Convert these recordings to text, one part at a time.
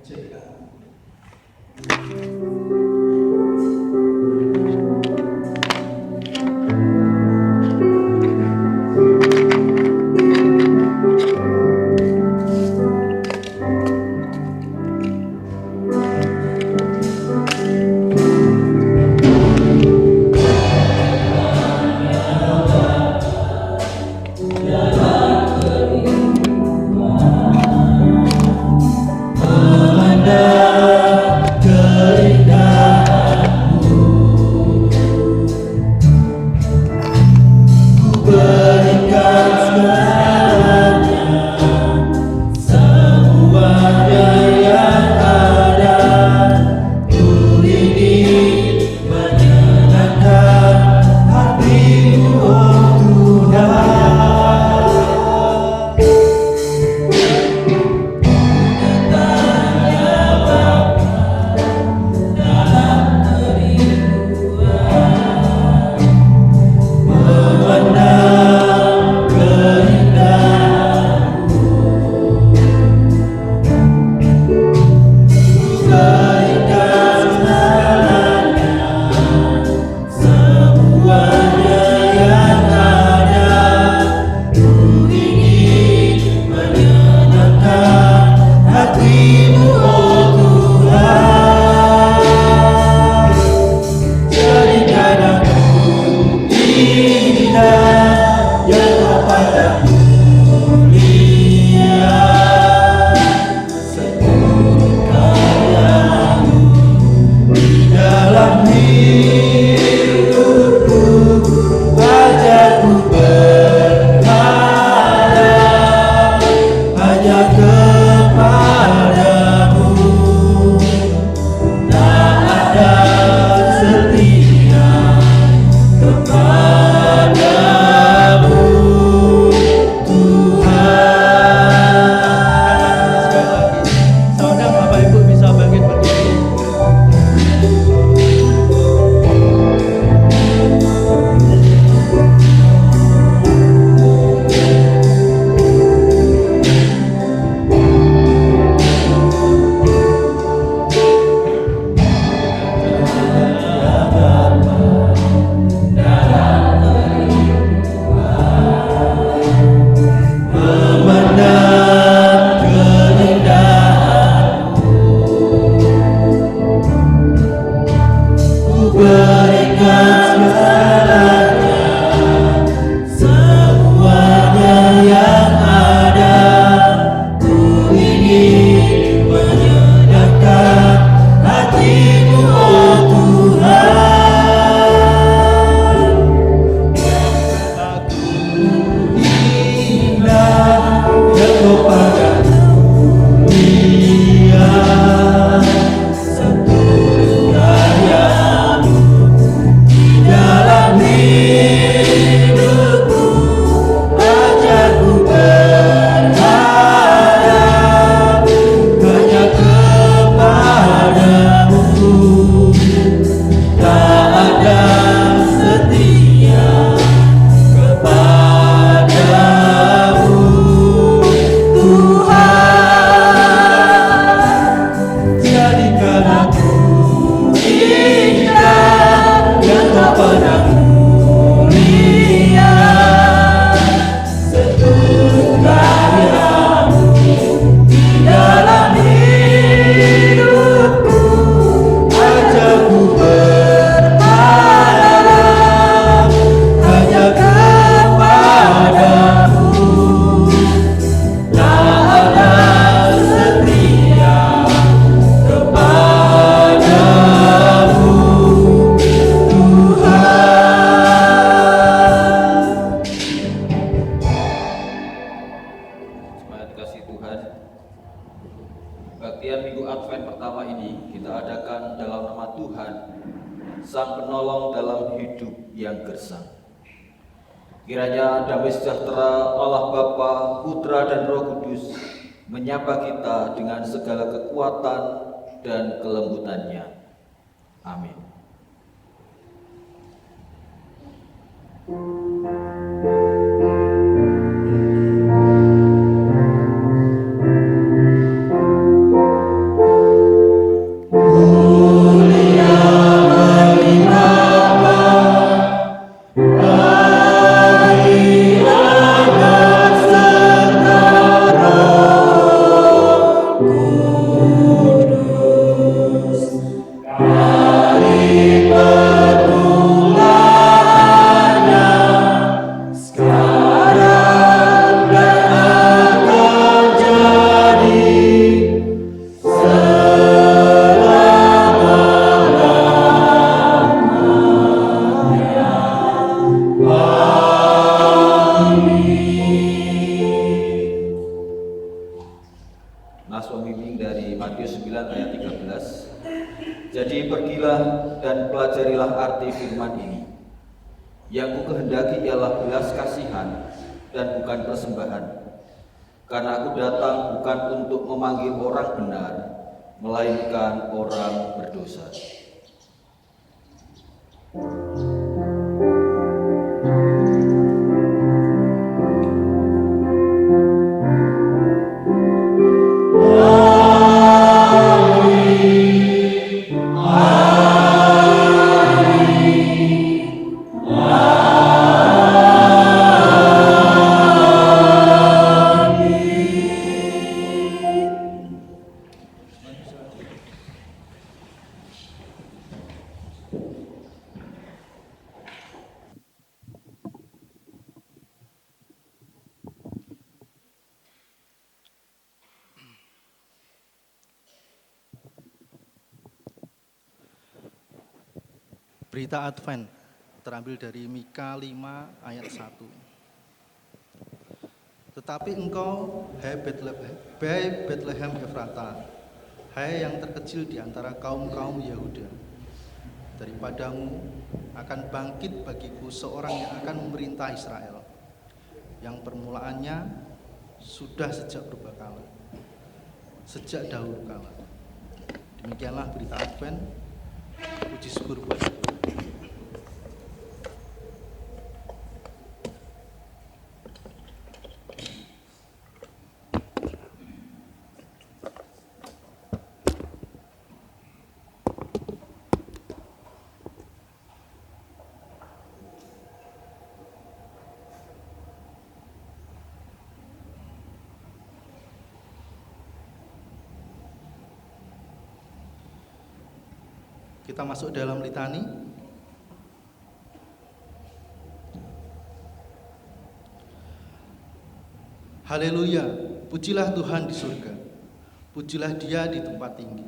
JJK. Kebaktian Minggu Advent pertama ini kita adakan dalam nama Tuhan, Sang Penolong dalam hidup yang gersang. Kiranya damai sejahtera Allah Bapa, Putra dan Roh Kudus menyapa kita dengan segala kekuatan dan kelembutannya. Amin. Mas pembimbing dari Matius 9 ayat 13. Jadi pergilah dan pelajarilah arti firman ini. Yang kukehendaki ialah belas kasihan dan bukan persembahan. Karena aku datang bukan untuk memanggil orang benar, melainkan orang berdosa. Berita Advent terambil dari Mika 5 ayat 1. Tetapi engkau, hai Betlehem Efrata, hai yang terkecil di antara kaum-kaum Yehuda, daripadamu akan bangkit bagiku seorang yang akan memerintah Israel, yang permulaannya sudah sejak purbakala, sejak dahulu kala. Demikianlah berita Advent. Puji syukur buat Tuhan. Kita masuk dalam litani. Haleluya, pujilah Tuhan di surga, pujilah Dia di tempat tinggi.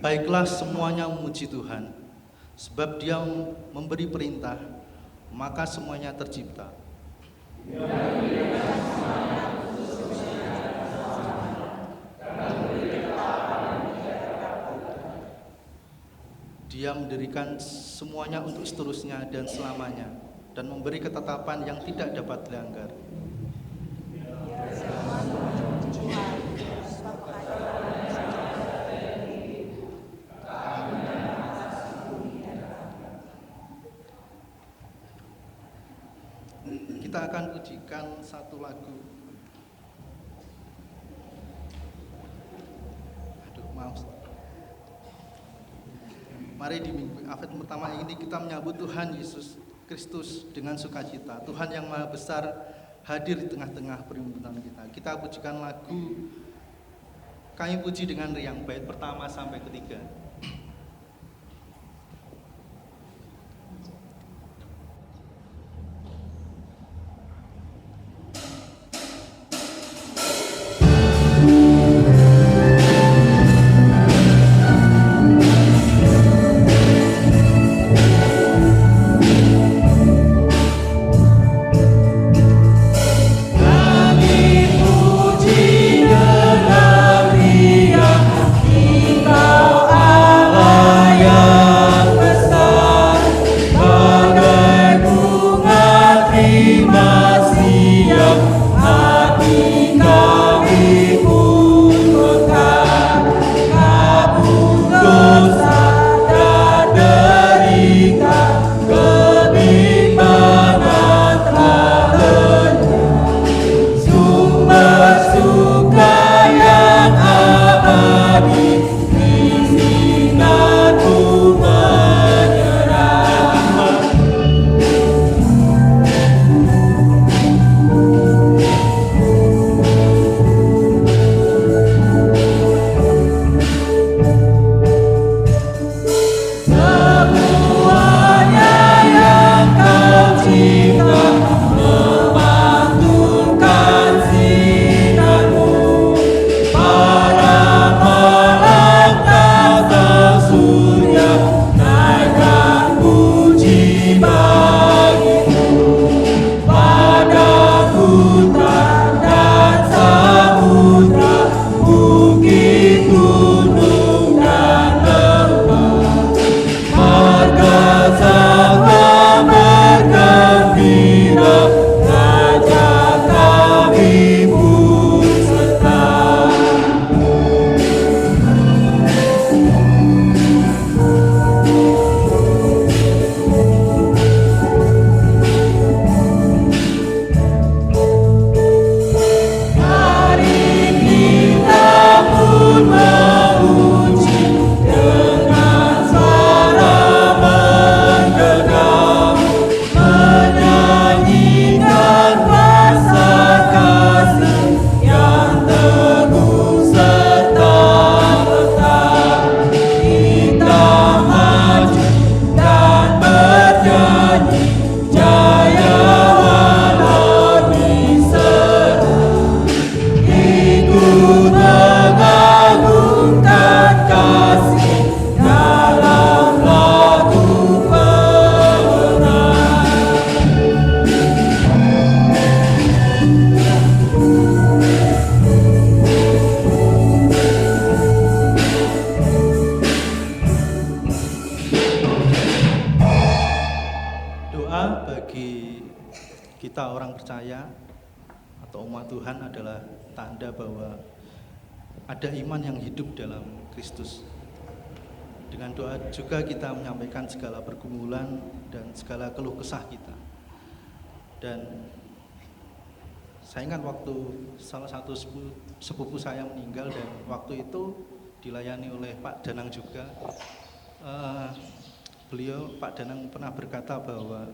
Baiklah semuanya memuji Tuhan, sebab Dia memberi perintah, maka semuanya tercipta. Dia mendirikan semuanya untuk seterusnya dan selamanya, dan memberi ketetapan yang tidak dapat dilanggar. Kita akan pujikan satu lagu. Mari di minggu Advent pertama ini kita menyambut Tuhan Yesus Kristus dengan sukacita. Tuhan yang Maha Besar hadir di tengah-tengah perhimpunan kita. Kita pujikan lagu, kami puji dengan riang, bait pertama sampai ketiga. Kau Doa bagi kita orang percaya atau umat Tuhan adalah tanda bahwa ada iman yang hidup dalam Kristus. Dengan doa juga kita menyampaikan segala pergumulan dan segala keluh kesah kita. Dan saya ingat waktu salah satu sepupu saya meninggal, dan waktu itu dilayani oleh Pak Danang juga. Pak Danang pernah berkata bahwa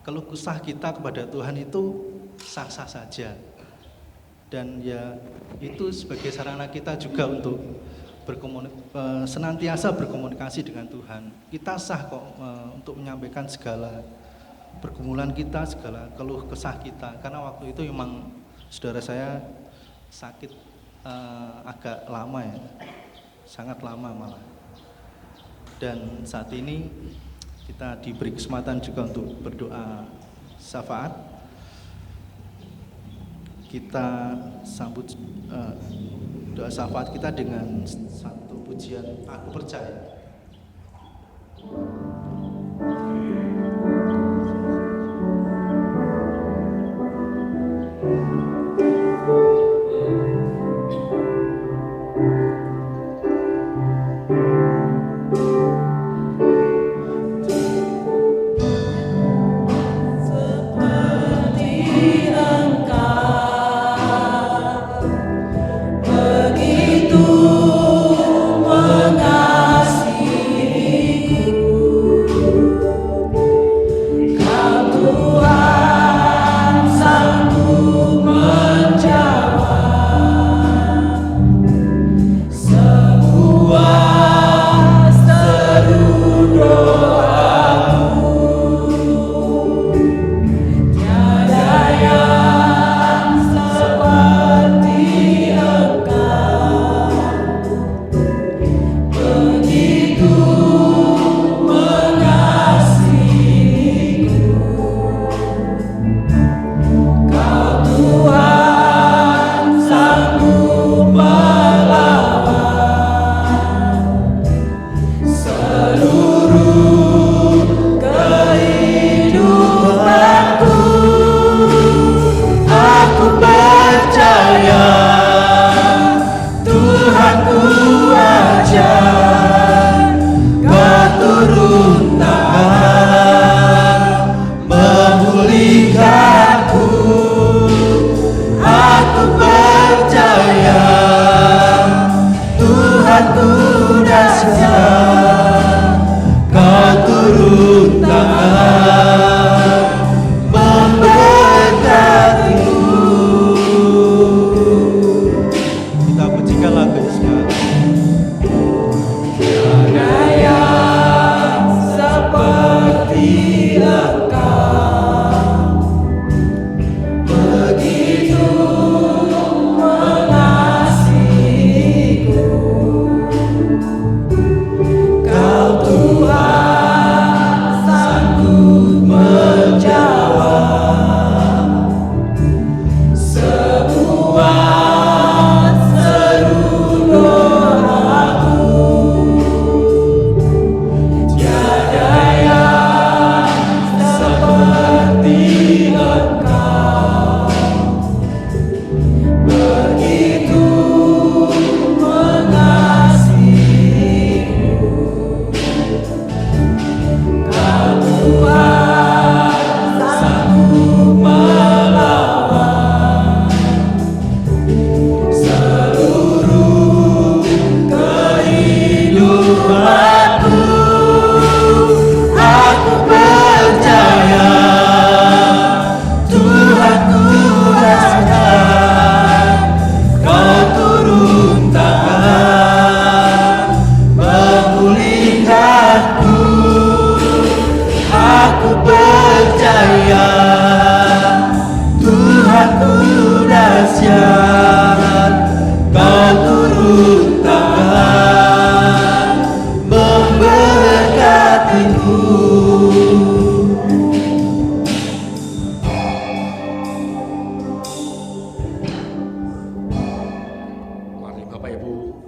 keluh kesah kita kepada Tuhan itu sah-sah saja. Dan ya itu sebagai sarana kita juga untuk senantiasa berkomunikasi dengan Tuhan. Kita sah kok untuk menyampaikan segala pergumulan kita, segala keluh kesah kita. Karena waktu itu memang saudara saya sakit agak lama ya, sangat lama malah. Dan saat ini kita diberi kesempatan juga untuk berdoa syafaat. Kita sambut doa syafaat kita dengan satu pujian Aku Percaya.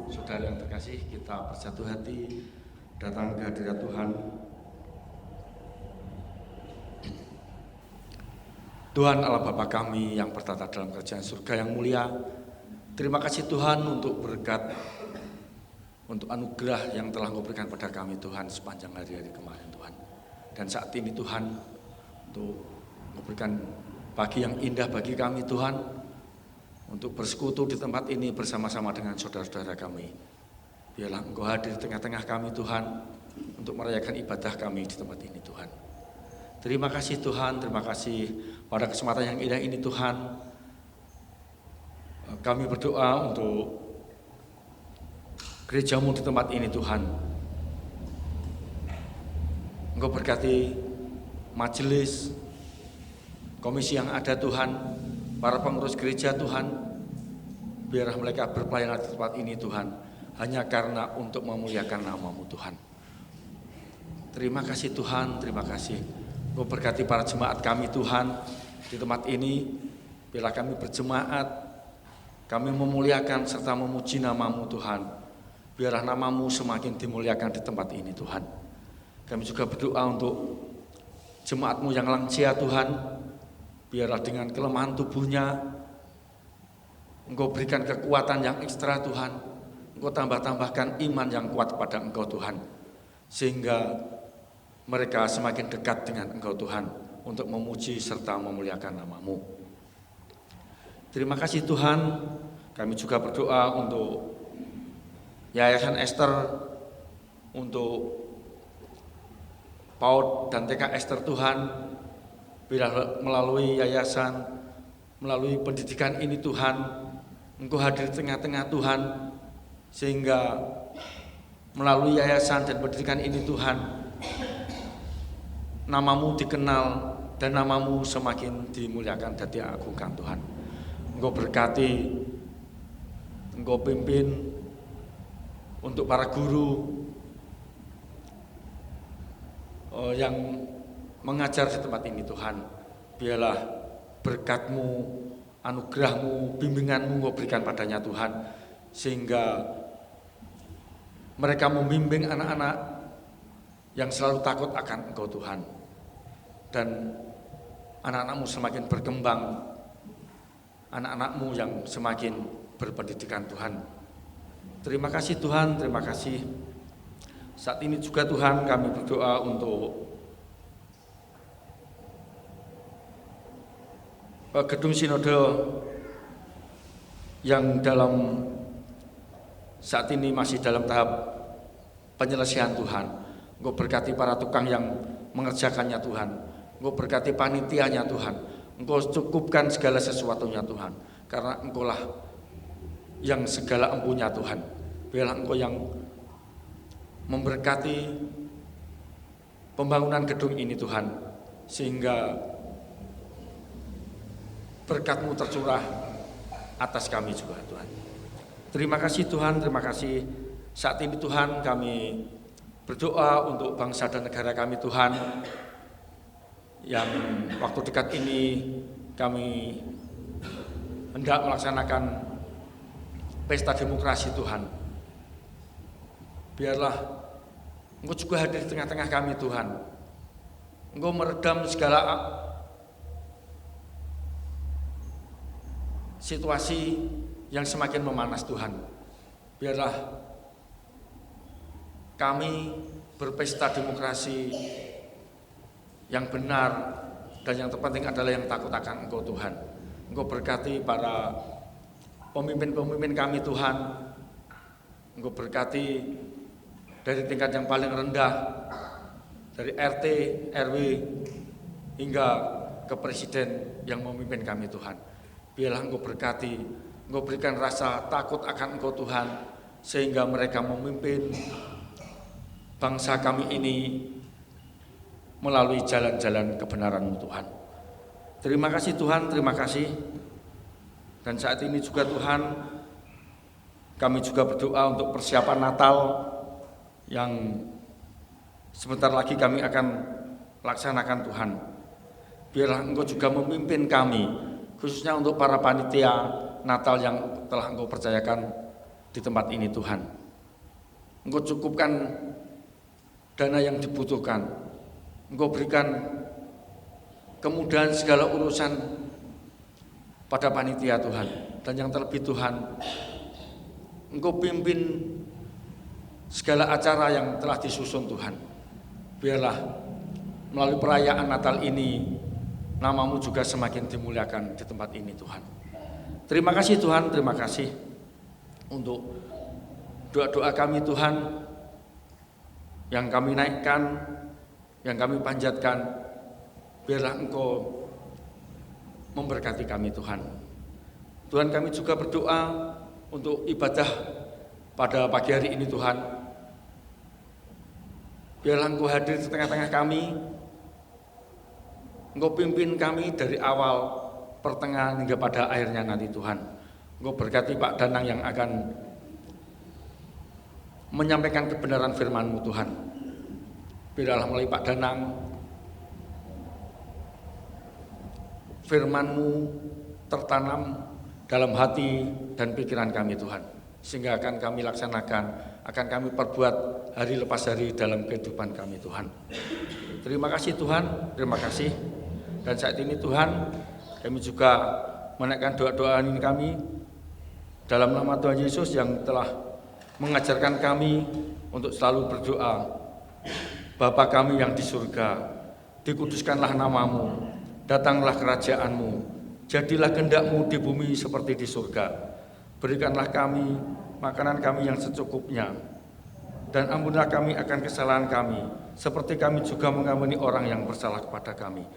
Saudara yang terkasih, kita bersatu hati datang ke hadirat Tuhan Tuhan Allah Bapa kami yang bertata dalam kerajaan surga yang mulia, terima kasih Tuhan untuk berkat, untuk anugerah yang telah Engkau berikan pada kami Tuhan sepanjang hari-hari kemarin Tuhan. Dan saat ini Tuhan, untuk memberikan pagi yang indah bagi kami Tuhan, untuk bersekutu di tempat ini bersama-sama dengan saudara-saudara kami. Biarlah Engkau hadir di tengah-tengah kami Tuhan, untuk merayakan ibadah kami di tempat ini Tuhan. Terima kasih Tuhan, terima kasih pada kesempatan yang indah ini Tuhan. Kami berdoa untuk gereja-Mu di tempat ini Tuhan. Engkau berkati majelis, komisi yang ada Tuhan, para pengurus gereja Tuhan. Biarlah mereka berpelayanan di tempat ini Tuhan, hanya karena untuk memuliakan nama-Mu Tuhan. Terima kasih Tuhan, terima kasih. Engkau berkati para jemaat kami Tuhan di tempat ini. Biarlah kami berjemaat, kami memuliakan serta memuji nama-Mu Tuhan. Biarlah nama-Mu semakin dimuliakan di tempat ini Tuhan. Kami juga berdoa untuk jemaat-Mu yang lansia Tuhan. Biarlah dengan kelemahan tubuhnya Engkau berikan kekuatan yang ekstra Tuhan. Engkau tambahkan iman yang kuat pada Engkau Tuhan, sehingga mereka semakin dekat dengan Engkau Tuhan untuk memuji serta memuliakan nama-Mu. Terima kasih Tuhan. Kami juga berdoa untuk Yayasan Esther, untuk PAUD dan TK Esther Tuhan. Bila melalui yayasan, melalui pendidikan ini Tuhan, Engkau hadir di tengah-tengah Tuhan, sehingga melalui yayasan dan pendidikan ini Tuhan, nama-Mu dikenal dan nama-Mu semakin dimuliakan dan diagungkan Tuhan. Engkau berkati, Engkau pimpin untuk para guru yang mengajar di tempat ini Tuhan. Biarlah berkat-Mu, anugerah-Mu, bimbingan-Mu Engkau berikan padanya Tuhan, sehingga mereka membimbing anak-anak yang selalu takut akan Engkau Tuhan. Dan anak-anak-Mu semakin berkembang, anak-anak-Mu yang semakin berpendidikan Tuhan. Terima kasih Tuhan, terima kasih. Saat ini juga Tuhan kami berdoa untuk gedung sinode yang dalam saat ini masih dalam tahap penyelesaian Tuhan. Engkau berkati para tukang yang mengerjakannya Tuhan. Engkau berkati panitianya Tuhan. Engkau cukupkan segala sesuatunya Tuhan, karena Engkau-lah yang segala empunya Tuhan. Biarlah Engkau yang memberkati pembangunan gedung ini Tuhan, sehingga berkat-Mu tercurah atas kami juga Tuhan. Terima kasih Tuhan, terima kasih. Saat ini Tuhan kami berdoa untuk bangsa dan negara kami Tuhan, yang waktu dekat ini kami hendak melaksanakan pesta demokrasi Tuhan. Biarlah Engkau juga hadir di tengah-tengah kami Tuhan. Engkau meredam segala situasi yang semakin memanas Tuhan. Biarlah kami berpesta demokrasi yang benar, dan yang terpenting adalah yang takut akan Engkau Tuhan. Engkau berkati para pemimpin-pemimpin kami Tuhan. Engkau berkati dari tingkat yang paling rendah, dari RT, RW, hingga ke presiden yang memimpin kami Tuhan. Biarlah Engkau berkati, Engkau berikan rasa takut akan Engkau Tuhan, sehingga mereka memimpin bangsa kami ini melalui jalan-jalan kebenaran-Mu Tuhan. Terima kasih Tuhan, terima kasih. Dan saat ini juga Tuhan, kami juga berdoa untuk persiapan Natal yang sebentar lagi kami akan laksanakan Tuhan. Biarlah Engkau juga memimpin kami, khususnya untuk para panitia Natal yang telah Engkau percayakan di tempat ini Tuhan. Engkau cukupkan dana yang dibutuhkan. Engkau berikan kemudahan segala urusan pada panitia Tuhan. Dan yang terlebih Tuhan, Engkau pimpin segala acara yang telah disusun Tuhan. Biarlah melalui perayaan Natal ini Nama-Mu juga semakin dimuliakan di tempat ini Tuhan. Terima kasih Tuhan, terima kasih untuk doa-doa kami Tuhan yang kami naikkan, yang kami panjatkan. Biarlah Engkau memberkati kami Tuhan. Tuhan, kami juga berdoa untuk ibadah pada pagi hari ini Tuhan. Biarlah Engkau hadir di tengah-tengah kami. Engkau pimpin kami dari awal, pertengahan hingga pada akhirnya nanti Tuhan. Engkau berkati Pak Danang yang akan menyampaikan kebenaran firman-Mu Tuhan. Biarlah melalui Pak Danang firman-Mu tertanam dalam hati dan pikiran kami Tuhan, sehingga akan kami laksanakan, akan kami perbuat hari lepas hari dalam kehidupan kami Tuhan. Terima kasih Tuhan, terima kasih. Dan saat ini Tuhan, kami juga menaikkan doa-doa ini kami dalam nama Tuhan Yesus yang telah mengajarkan kami untuk selalu berdoa. Bapa kami yang di surga, dikuduskanlah nama-Mu, datanglah kerajaan-Mu, jadilah kehendak-Mu di bumi seperti di surga. Berikanlah kami makanan kami yang secukupnya, dan ampunilah kami akan kesalahan kami, seperti kami juga mengampuni orang yang bersalah kepada kami.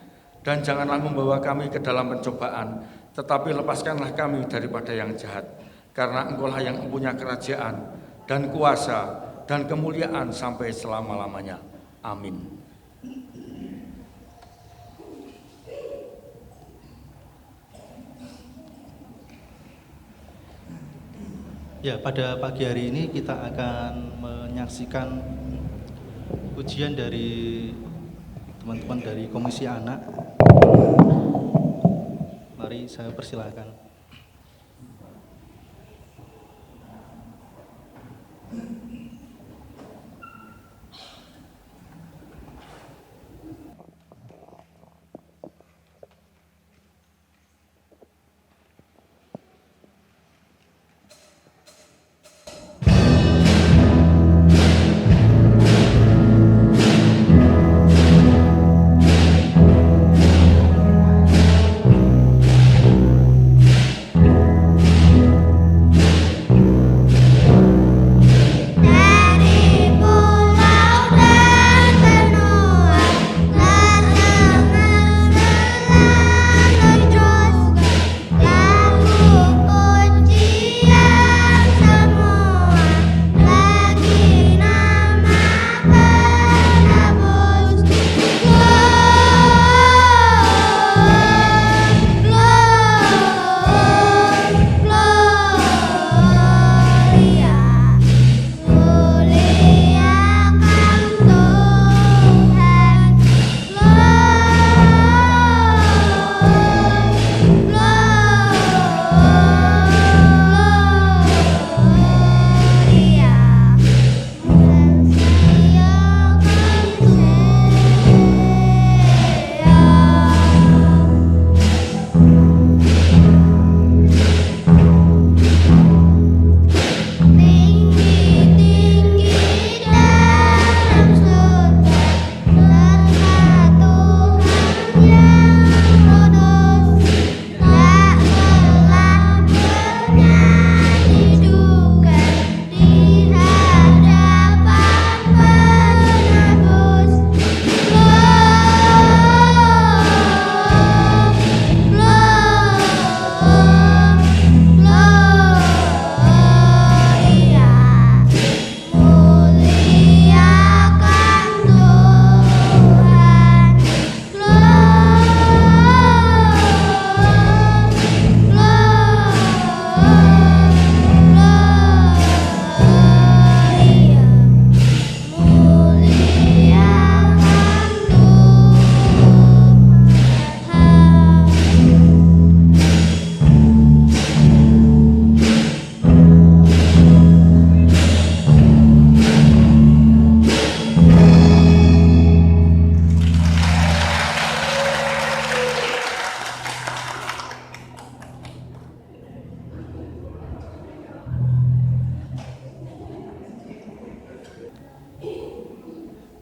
Dan janganlah membawa kami ke dalam pencobaan, tetapi lepaskanlah kami daripada yang jahat. Karena Engkau-lah yang mempunyai kerajaan, dan kuasa, dan kemuliaan sampai selama-lamanya. Amin. Ya, pada pagi hari ini kita akan menyaksikan ujian dari teman-teman dari Komisi Anak. Mari saya persilahkan.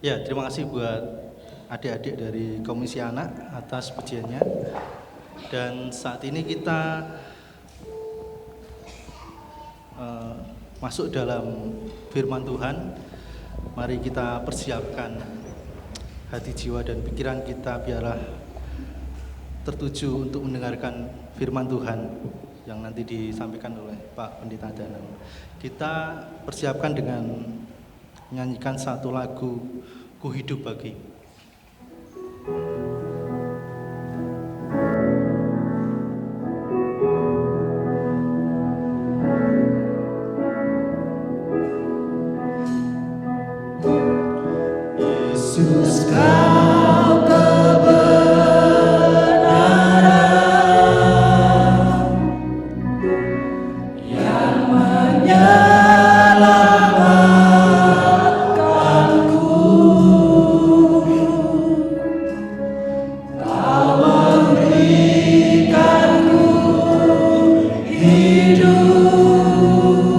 Ya, terima kasih buat adik-adik dari Komisi Anak atas pujiannya. Dan saat ini kita masuk dalam firman Tuhan. Mari kita persiapkan hati, jiwa, dan pikiran kita biarlah tertuju untuk mendengarkan firman Tuhan yang nanti disampaikan oleh Pak Pendeta Danang. Kita persiapkan dengan menyanyikan satu lagu, Ku Hidup Bagimu. Yesus, Kau kebenaran yang menyelamatkanku. Kau memberikanku hidup dan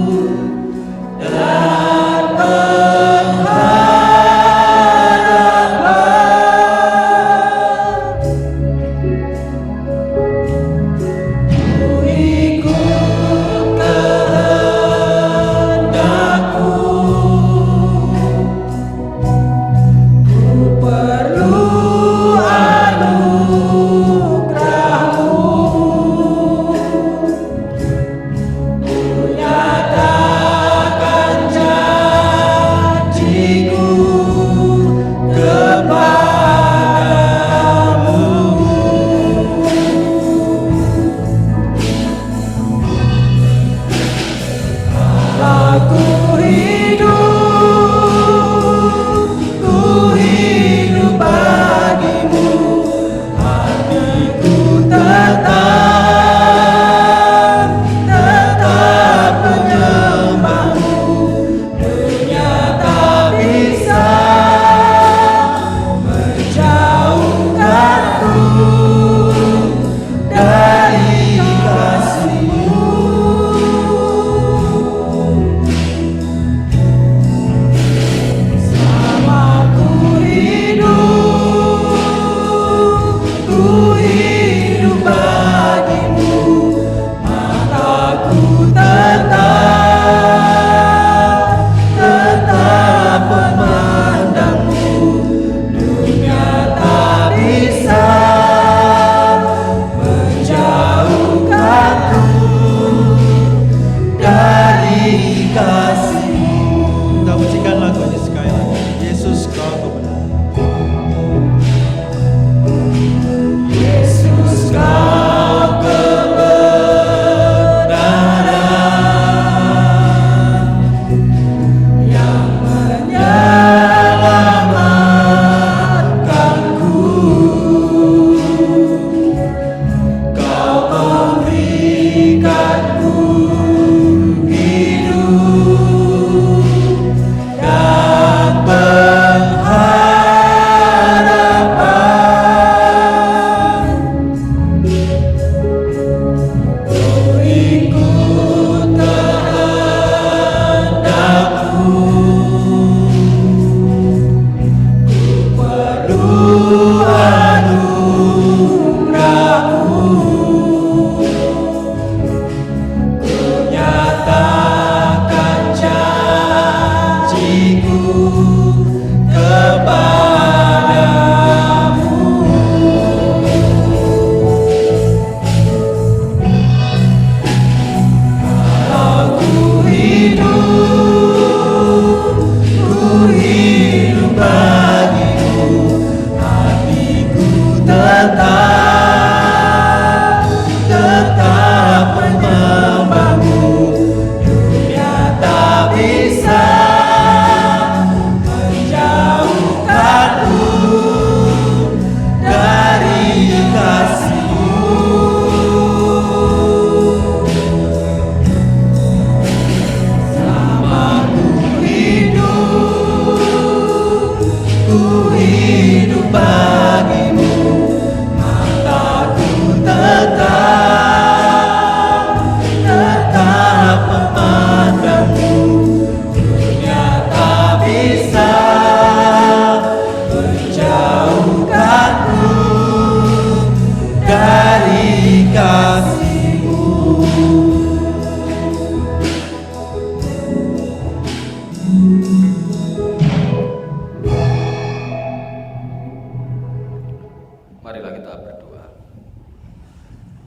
Marilah kita berdoa.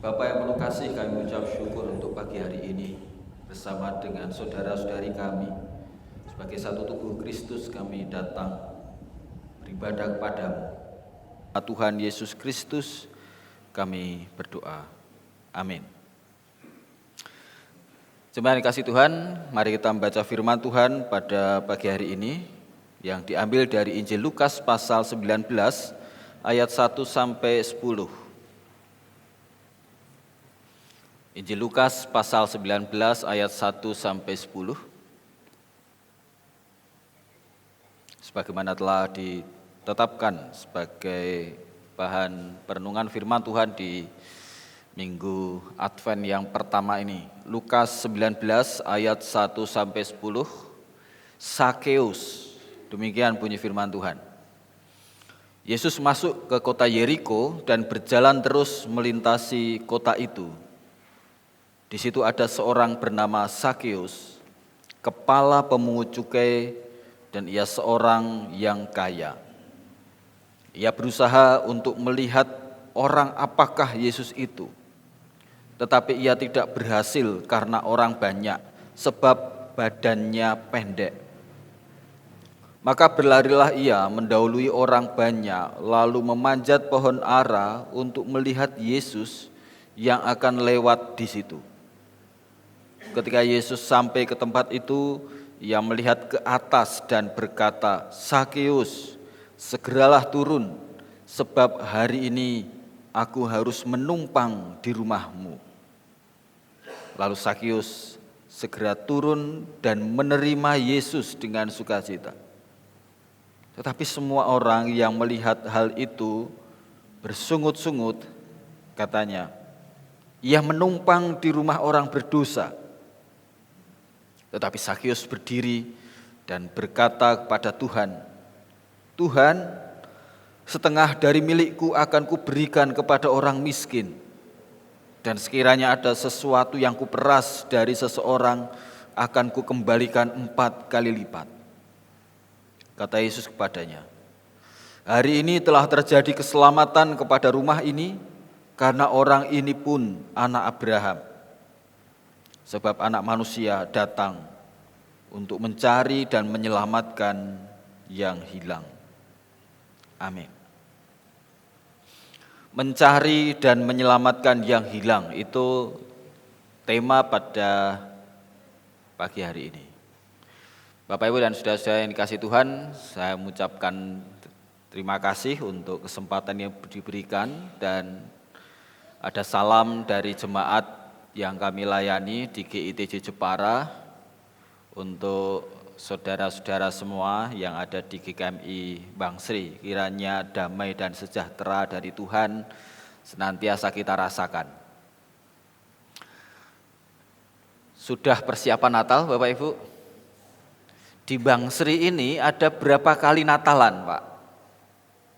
Bapa yang penuh kasih, kami ucap syukur untuk pagi hari ini bersama dengan saudara-saudari kami. Sebagai satu tubuh Kristus kami datang beribadah kepadamu. Tuhan Yesus Kristus kami berdoa. Amin. Jemaat yang kasih Tuhan, mari kita membaca firman Tuhan pada pagi hari ini yang diambil dari Injil Lukas pasal 19 ayat 1 sampai 10. Injil Lukas pasal 19 ayat 1 sampai 10. Sebagaimana telah ditetapkan sebagai bahan perenungan firman Tuhan di Minggu Advent yang pertama ini. Lukas 19 ayat 1 sampai 10. Sakeus, demikian bunyi firman Tuhan. Yesus masuk ke kota Yeriko dan berjalan terus melintasi kota itu. Di situ ada seorang bernama Sakeus, kepala pemungut cukai, dan ia seorang yang kaya. Ia berusaha untuk melihat orang apakah Yesus itu. Tetapi ia tidak berhasil karena orang banyak, sebab badannya pendek. Maka berlarilah ia mendahului orang banyak, lalu memanjat pohon ara untuk melihat Yesus yang akan lewat di situ. Ketika Yesus sampai ke tempat itu, ia melihat ke atas dan berkata, "Sakeus, segeralah turun, sebab hari ini aku harus menumpang di rumahmu." Lalu Sakeus segera turun dan menerima Yesus dengan sukacita. Tetapi semua orang yang melihat hal itu bersungut-sungut, katanya, "Ia menumpang di rumah orang berdosa." Tetapi Sakeus berdiri dan berkata kepada Tuhan, "Tuhan, setengah dari milikku akan kuberikan kepada orang miskin. Dan sekiranya ada sesuatu yang kuperas dari seseorang, akan kukembalikan 4 kali lipat." Kata Yesus kepadanya, "Hari ini telah terjadi keselamatan kepada rumah ini, karena orang ini pun anak Abraham. Sebab anak manusia datang untuk mencari dan menyelamatkan yang hilang." Amin. Mencari dan menyelamatkan yang hilang, itu tema pada pagi hari ini. Bapak, Ibu, dan saudara-saudara yang dikasihi Tuhan, saya mengucapkan terima kasih untuk kesempatan yang diberikan, dan ada salam dari jemaat yang kami layani di GITJ Jepara untuk saudara-saudara semua yang ada di GKMI Bangsri. Kiranya damai dan sejahtera dari Tuhan senantiasa kita rasakan. Sudah persiapan Natal, Bapak Ibu? Di Bangsri ini ada berapa kali Natalan, Pak?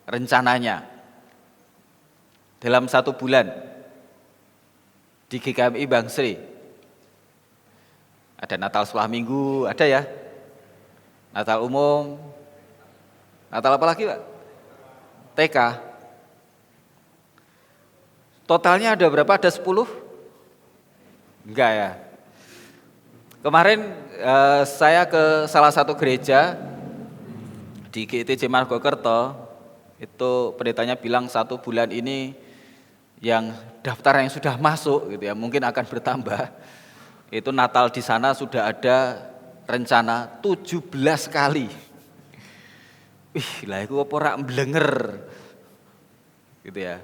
Rencananya dalam 1 bulan di GKMI Bangsri. Ada Natal sekolah minggu, ada ya? Natal umum, Natal apa lagi, Pak? TK. Totalnya ada berapa? Ada 10? Enggak ya? Kemarin saya ke salah satu gereja di GITJ Margokerto, itu pendetanya bilang 1 bulan ini yang daftar yang sudah masuk gitu ya, mungkin akan bertambah. Itu Natal di sana sudah ada rencana 17 kali. Lah iku apa ora mblenger. Gitu ya.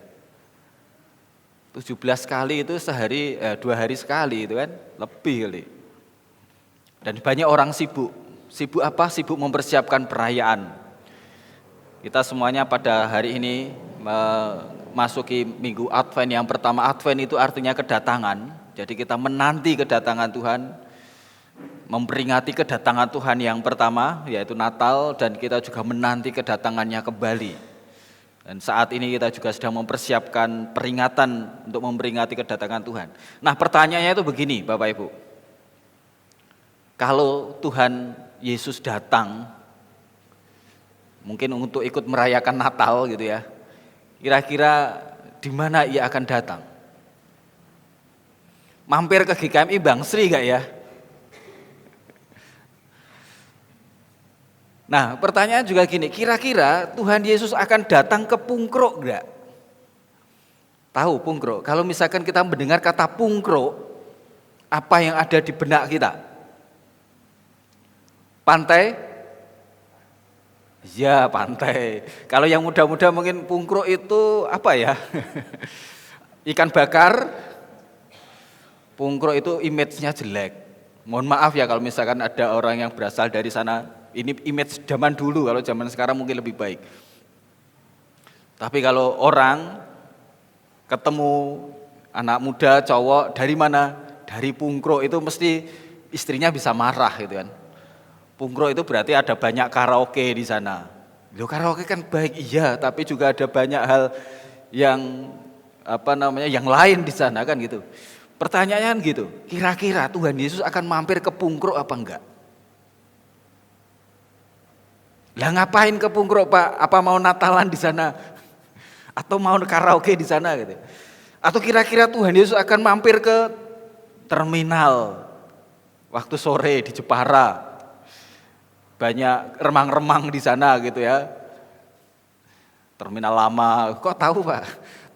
17 kali itu sehari 2 hari sekali itu kan, lebih kali. Dan banyak orang sibuk. Sibuk apa? Sibuk mempersiapkan perayaan. Kita semuanya pada hari ini memasuki Minggu Advent yang pertama. Advent itu artinya kedatangan. Jadi kita menanti kedatangan Tuhan, memperingati kedatangan Tuhan yang pertama, yaitu Natal, dan kita juga menanti kedatangannya kembali. Dan saat ini kita juga sedang mempersiapkan peringatan untuk memperingati kedatangan Tuhan. Nah, pertanyaannya itu begini, Bapak Ibu. Kalau Tuhan Yesus datang, mungkin untuk ikut merayakan Natal gitu ya, Kira-kira di mana ia akan datang? Mampir ke GKMI Bang Sri gak ya? Nah, pertanyaan juga gini, kira-kira Tuhan Yesus akan datang ke Pungkruk enggak? Tahu Pungkruk? Kalau misalkan kita mendengar kata Pungkruk, apa yang ada di benak kita? Pantai? Ya, pantai. Kalau yang muda-muda mungkin Pungkruk itu apa ya? Ikan bakar. Pungkruk itu image-nya jelek. Mohon maaf ya kalau misalkan ada orang yang berasal dari sana. Ini image zaman dulu, kalau zaman sekarang mungkin lebih baik. Tapi kalau orang ketemu anak muda, cowok, dari mana? Dari Pungkruk, itu mesti istrinya bisa marah gitu kan. Pungkruk itu berarti ada banyak karaoke di sana. Loh, karaoke kan baik, iya, tapi juga ada banyak hal yang yang lain di sana kan gitu. Pertanyaannya gitu, kira-kira Tuhan Yesus akan mampir ke Pungkruk apa enggak? Lah ngapain ke Pungkruk Pak? Apa mau Natalan di sana? Atau mau karaoke di sana gitu? Atau kira-kira Tuhan Yesus akan mampir ke terminal waktu sore di Jepara? Banyak remang-remang di sana gitu ya. Terminal lama. Kok tahu Pak?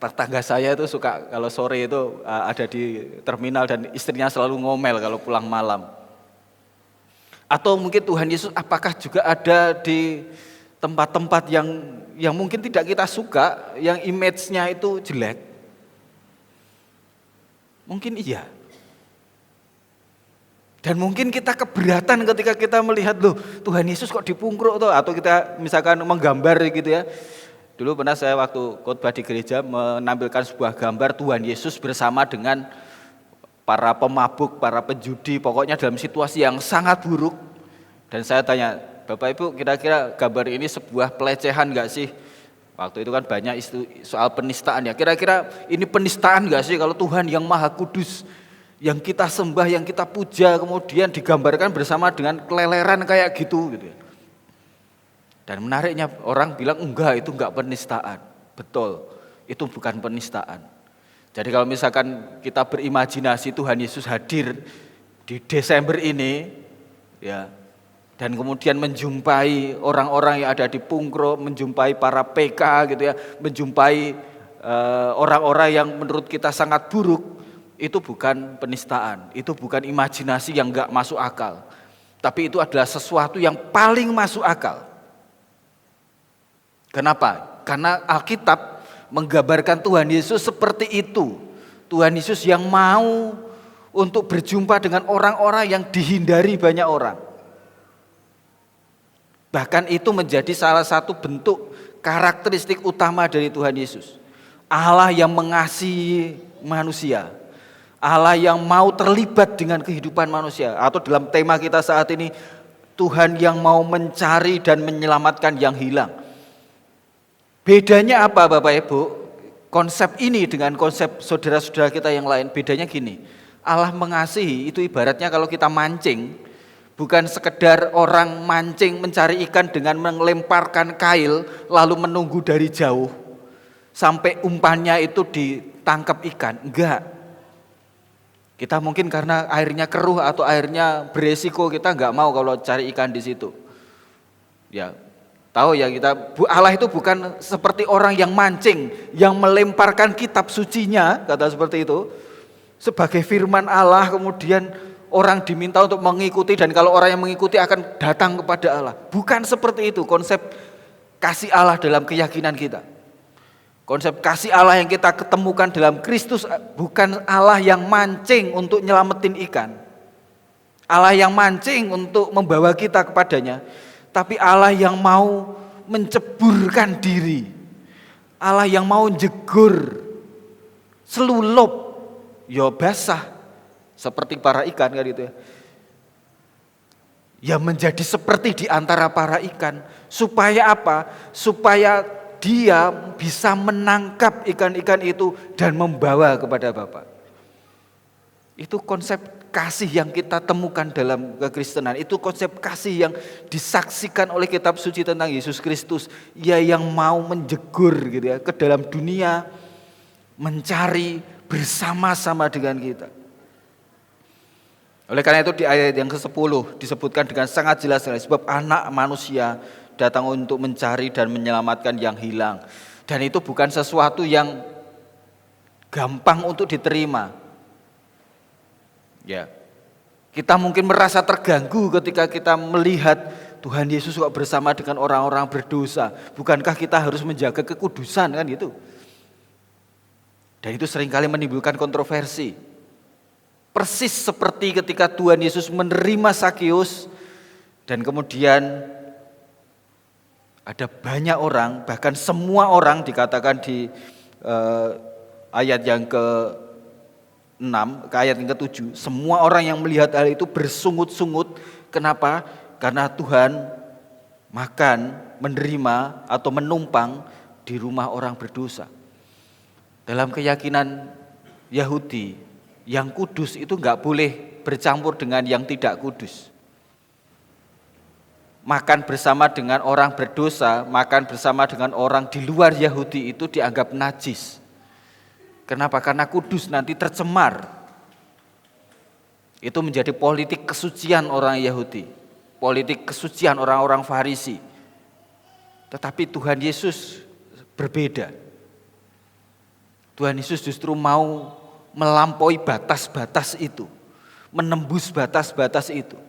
Tetangga saya itu suka kalau sore itu ada di terminal dan istrinya selalu ngomel kalau pulang malam. Atau mungkin Tuhan Yesus apakah juga ada di tempat-tempat yang mungkin tidak kita suka, yang image-nya itu jelek? Mungkin iya. Dan mungkin kita keberatan ketika kita melihat, loh Tuhan Yesus kok di Pungkruk tuh, atau kita misalkan menggambar gitu ya. Dulu pernah saya waktu khotbah di gereja menampilkan sebuah gambar Tuhan Yesus bersama dengan para pemabuk, para penjudi, pokoknya dalam situasi yang sangat buruk. Dan saya tanya, Bapak Ibu kira-kira gambar ini sebuah pelecehan gak sih? Waktu itu kan banyak isu soal penistaan ya. Kira-kira ini penistaan gak sih kalau Tuhan yang Maha Kudus, yang kita sembah, yang kita puja, kemudian digambarkan bersama dengan keleleran kayak gitu ya. Dan menariknya orang bilang enggak, itu enggak penistaan. Betul, itu bukan penistaan. Jadi kalau misalkan kita berimajinasi Tuhan Yesus hadir di Desember ini, ya, dan kemudian menjumpai orang-orang yang ada di Pungkruk, menjumpai para PK gitu ya, menjumpai orang-orang yang menurut kita sangat buruk, itu bukan penistaan, itu bukan imajinasi yang enggak masuk akal. Tapi itu adalah sesuatu yang paling masuk akal. Kenapa? Karena Alkitab menggambarkan Tuhan Yesus seperti itu. Tuhan Yesus yang mau untuk berjumpa dengan orang-orang yang dihindari banyak orang. Bahkan itu menjadi salah satu bentuk karakteristik utama dari Tuhan Yesus. Allah yang mengasihi manusia. Allah yang mau terlibat dengan kehidupan manusia. Atau dalam tema kita saat ini, Tuhan yang mau mencari dan menyelamatkan yang hilang. Bedanya apa Bapak Ibu? Konsep ini dengan konsep saudara-saudara kita yang lain, bedanya gini. Allah mengasihi itu ibaratnya kalau kita mancing, bukan sekedar orang mancing mencari ikan dengan melemparkan kail lalu menunggu dari jauh sampai umpannya itu ditangkap ikan. Enggak. Kita mungkin karena airnya keruh atau airnya beresiko, kita enggak mau kalau cari ikan di situ. Ya, tahu ya kita, Allah itu bukan seperti orang yang mancing, yang melemparkan kitab sucinya, kata seperti itu, sebagai firman Allah, kemudian orang diminta untuk mengikuti, dan kalau orang yang mengikuti akan datang kepada Allah. Bukan seperti itu konsep kasih Allah dalam keyakinan kita. Konsep kasih Allah yang kita ketemukan dalam Kristus bukan Allah yang mancing untuk nyelamatin ikan, Allah yang mancing untuk membawa kita kepadanya, tapi Allah yang mau menceburkan diri, Allah yang mau jegur, selulup, ya basah seperti para ikan kan gitu ya. Ya menjadi seperti di antara para ikan, supaya apa? Supaya dia bisa menangkap ikan-ikan itu dan membawa kepada Bapa. Itu konsep kasih yang kita temukan dalam kekristenan. Itu konsep kasih yang disaksikan oleh kitab suci tentang Yesus Kristus. Ia yang mau menjegur gitu ya, ke dalam dunia, mencari bersama-sama dengan kita. Oleh karena itu di ayat yang ke-10 disebutkan dengan sangat jelas, sebab anak manusia datang untuk mencari dan menyelamatkan yang hilang. Dan itu bukan sesuatu yang gampang untuk diterima. Ya, kita mungkin merasa terganggu ketika kita melihat Tuhan Yesus kok bersama dengan orang-orang berdosa. Bukankah kita harus menjaga kekudusan, kan gitu? Dan itu seringkali menimbulkan kontroversi. Persis seperti ketika Tuhan Yesus menerima Sakeus dan kemudian ada banyak orang, bahkan semua orang dikatakan di ayat yang ke-6 ke ayat yang ke-7, semua orang yang melihat hal itu bersungut-sungut. Kenapa? Karena Tuhan makan, menerima atau menumpang di rumah orang berdosa. Dalam keyakinan Yahudi, yang kudus itu enggak boleh bercampur dengan yang tidak kudus. Makan bersama dengan orang berdosa, makan bersama dengan orang di luar Yahudi itu dianggap najis. Kenapa? Karena kudus nanti tercemar. Itu menjadi politik kesucian orang Yahudi, politik kesucian orang-orang Farisi. Tetapi Tuhan Yesus berbeda. Tuhan Yesus justru mau melampaui batas-batas itu, menembus batas-batas itu.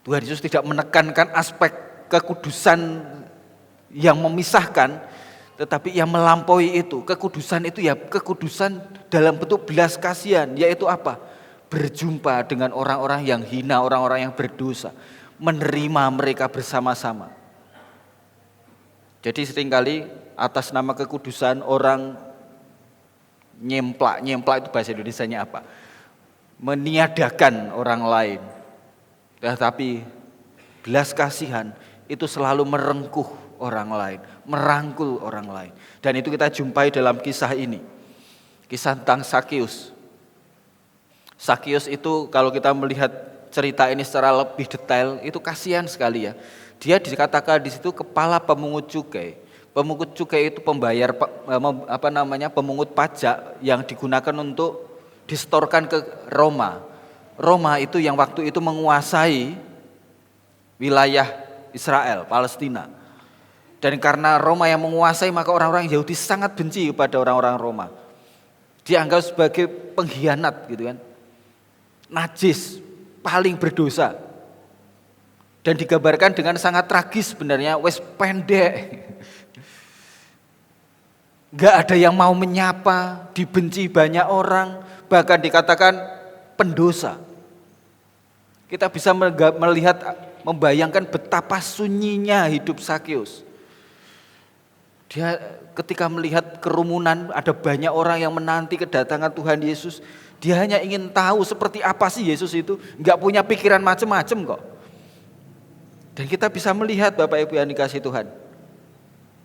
Tuhan Yesus tidak menekankan aspek kekudusan yang memisahkan, tetapi yang melampaui itu. Kekudusan itu ya kekudusan dalam bentuk belas kasihan, yaitu apa? Berjumpa dengan orang-orang yang hina, orang-orang yang berdosa, menerima mereka bersama-sama. Jadi seringkali atas nama kekudusan orang nyemplak itu bahasa Indonesianya apa? Meniadakan orang lain. Tetapi belas kasihan itu selalu merengkuh orang lain, merangkul orang lain. Dan itu kita jumpai dalam kisah ini. Kisah tentang Sakeus. Sakeus itu kalau kita melihat cerita ini secara lebih detail, itu kasihan sekali ya. Dia dikatakan di situ kepala pemungut cukai. Pemungut cukai itu pembayar pemungut pajak yang digunakan untuk distorkan ke Roma. Roma itu yang waktu itu menguasai wilayah Israel, Palestina. Dan karena Roma yang menguasai, maka orang-orang Yahudi sangat benci kepada orang-orang Roma. Dianggap sebagai pengkhianat gitu kan. Najis, paling berdosa. Dan digambarkan dengan sangat tragis sebenarnya, wes pendek. Gak ada yang mau menyapa, dibenci banyak orang, bahkan dikatakan pendosa. Kita bisa melihat, membayangkan betapa sunyinya hidup Sakeus. Dia ketika melihat kerumunan, ada banyak orang yang menanti kedatangan Tuhan Yesus. Dia hanya ingin tahu seperti apa sih Yesus itu, gak punya pikiran macam-macam kok. Dan kita bisa melihat Bapak Ibu yang dikasihi Tuhan.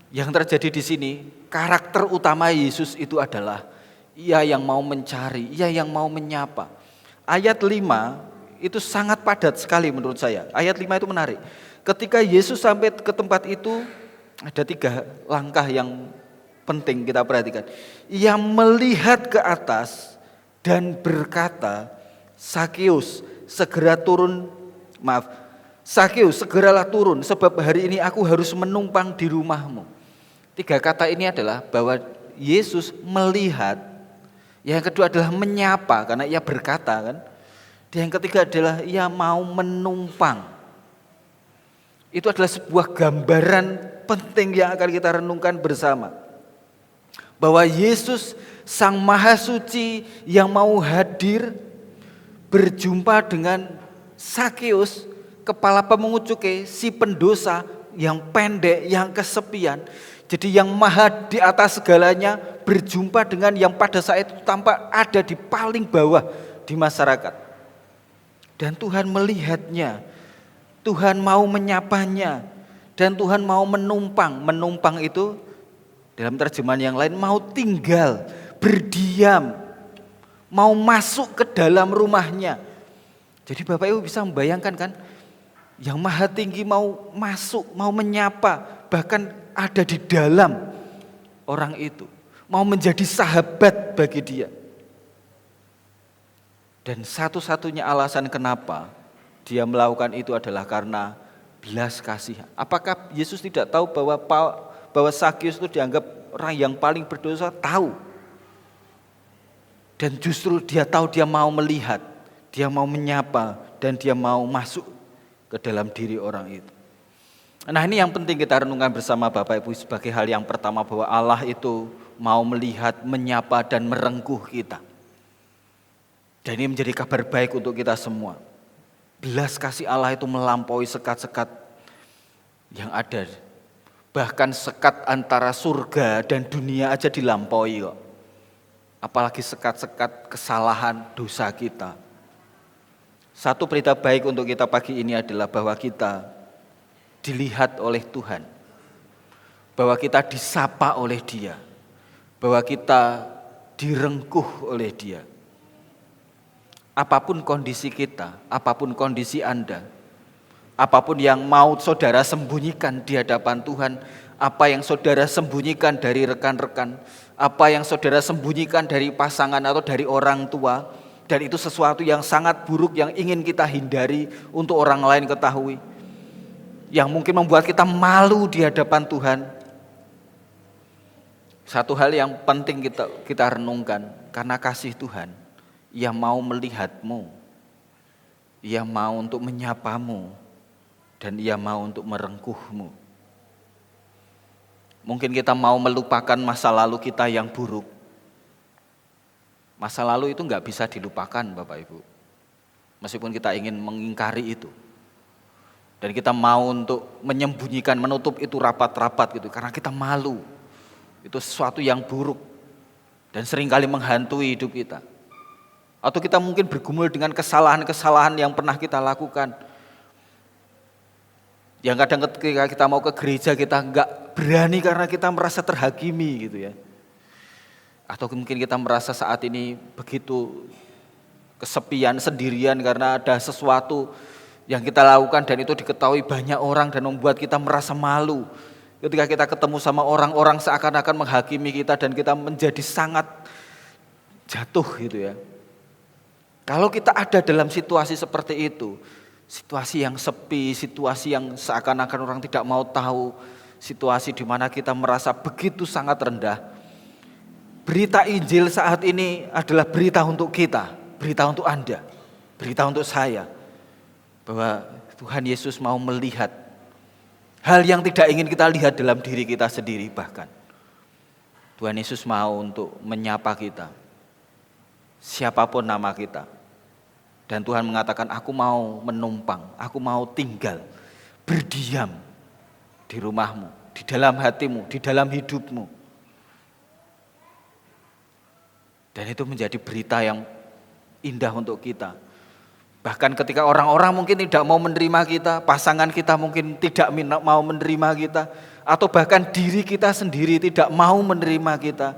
Yang terjadi di sini, karakter utama Yesus itu adalah Ia yang mau mencari, Ia yang mau menyapa. Ayat 5 itu sangat padat sekali menurut saya. Ayat 5 itu menarik. Ketika Yesus sampai ke tempat itu, ada 3 langkah yang penting kita perhatikan. Ia melihat ke atas dan berkata, Sakeus, Sakeus, segeralah turun, sebab hari ini aku harus menumpang di rumahmu. 3 kata ini adalah bahwa Yesus melihat, yang kedua adalah menyapa karena ia berkata kan, dan yang ketiga adalah ia mau menumpang. Itu adalah sebuah gambaran penting yang akan kita renungkan bersama. Bahwa Yesus Sang Maha Suci yang mau hadir berjumpa dengan Sakeus, kepala pemungut cukai, si pendosa yang pendek, yang kesepian. Jadi yang maha di atas segalanya berjumpa dengan yang pada saat itu tampak ada di paling bawah di masyarakat. Dan Tuhan melihatnya, Tuhan mau menyapanya, dan Tuhan mau menumpang. Menumpang itu dalam terjemahan yang lain mau tinggal, berdiam, mau masuk ke dalam rumahnya. Jadi Bapak Ibu bisa membayangkan kan, yang Maha Tinggi mau masuk, mau menyapa, bahkan ada di dalam orang itu, mau menjadi sahabat bagi dia. Dan satu-satunya alasan kenapa dia melakukan itu adalah karena belas kasihan. Apakah Yesus tidak tahu bahwa Sakius itu dianggap orang yang paling berdosa? Tahu. Dan justru dia tahu, dia mau melihat, dia mau menyapa, dan dia mau masuk ke dalam diri orang itu. Nah, ini yang penting kita renungkan bersama Bapak Ibu sebagai hal yang pertama, bahwa Allah itu mau melihat, menyapa, dan merengkuh kita. Dan ini menjadi kabar baik untuk kita semua. Belas kasih Allah itu melampaui sekat-sekat yang ada. Bahkan sekat antara surga dan dunia aja dilampaui kok. Apalagi sekat-sekat kesalahan dosa kita. Satu berita baik untuk kita pagi ini adalah bahwa kita dilihat oleh Tuhan. Bahwa kita disapa oleh Dia. Bahwa kita direngkuh oleh Dia. Apapun kondisi kita, apapun kondisi Anda, apapun yang mau saudara sembunyikan di hadapan Tuhan, apa yang saudara sembunyikan dari rekan-rekan, apa yang saudara sembunyikan dari pasangan atau dari orang tua, dan itu sesuatu yang sangat buruk yang ingin kita hindari untuk orang lain ketahui, yang mungkin membuat kita malu di hadapan Tuhan. Satu hal yang penting kita renungkan, karena kasih Tuhan, Ia mau melihatmu, Ia mau untuk menyapamu, dan Ia mau untuk merengkuhmu. Mungkin kita mau melupakan masa lalu kita yang buruk. Masa lalu itu enggak bisa dilupakan Bapak Ibu. Meskipun kita ingin mengingkari itu. Dan kita mau untuk menyembunyikan, menutup itu rapat-rapat gitu. Karena kita malu. Itu sesuatu yang buruk. Dan seringkali menghantui hidup kita. Atau kita mungkin bergumul dengan kesalahan-kesalahan yang pernah kita lakukan. Yang kadang ketika kita mau ke gereja kita enggak berani karena kita merasa terhakimi gitu ya. Atau mungkin kita merasa saat ini begitu kesepian, sendirian karena ada sesuatu yang kita lakukan dan itu diketahui banyak orang dan membuat kita merasa malu. Ketika kita ketemu sama orang-orang seakan-akan menghakimi kita dan kita menjadi sangat jatuh gitu ya. Kalau kita ada dalam situasi seperti itu, situasi yang sepi, situasi yang seakan-akan orang tidak mau tahu, situasi di mana kita merasa begitu sangat rendah. Berita Injil saat ini adalah berita untuk kita, berita untuk Anda, berita untuk saya. Bahwa Tuhan Yesus mau melihat hal yang tidak ingin kita lihat dalam diri kita sendiri bahkan. Tuhan Yesus mau untuk menyapa kita, siapapun nama kita. Dan Tuhan mengatakan, aku mau menumpang, aku mau tinggal, berdiam di rumahmu, di dalam hatimu, di dalam hidupmu. Dan itu menjadi berita yang indah untuk kita. Bahkan ketika orang-orang mungkin tidak mau menerima kita, pasangan kita mungkin tidak mau menerima kita, atau bahkan diri kita sendiri tidak mau menerima kita.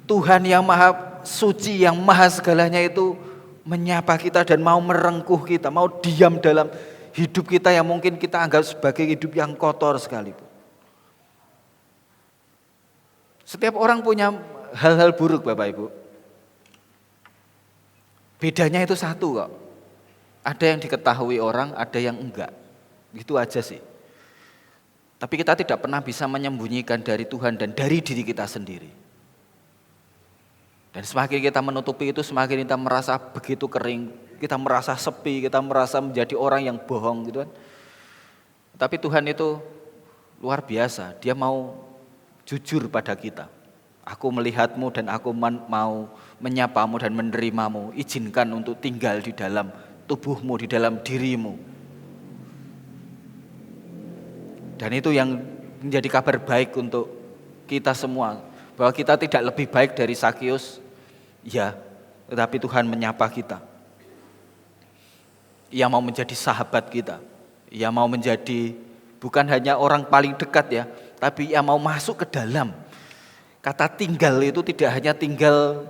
Tuhan yang maha suci, yang maha segalanya itu menyapa kita dan mau merengkuh kita, mau diam dalam hidup kita yang mungkin kita anggap sebagai hidup yang kotor sekalipun. Setiap orang punya hal-hal buruk Bapak Ibu. Bedanya itu satu kok. Ada yang diketahui orang, ada yang enggak. Gitu aja sih. Tapi kita tidak pernah bisa menyembunyikan dari Tuhan dan dari diri kita sendiri. Dan semakin kita menutupi itu, semakin kita merasa begitu kering, kita merasa sepi, kita merasa menjadi orang yang bohong gitu kan. Tapi Tuhan itu luar biasa, Dia mau jujur pada kita. Aku melihatmu dan aku mau menyapamu dan menerimamu. Izinkan untuk tinggal di dalam tubuhmu, di dalam dirimu. Dan itu yang menjadi kabar baik untuk kita semua. Bahwa kita tidak lebih baik dari Sakius, ya, tetapi Tuhan menyapa kita. Ia mau menjadi sahabat kita. Ia mau menjadi bukan hanya orang paling dekat ya, tapi ia mau masuk ke dalam. Kata tinggal itu tidak hanya tinggal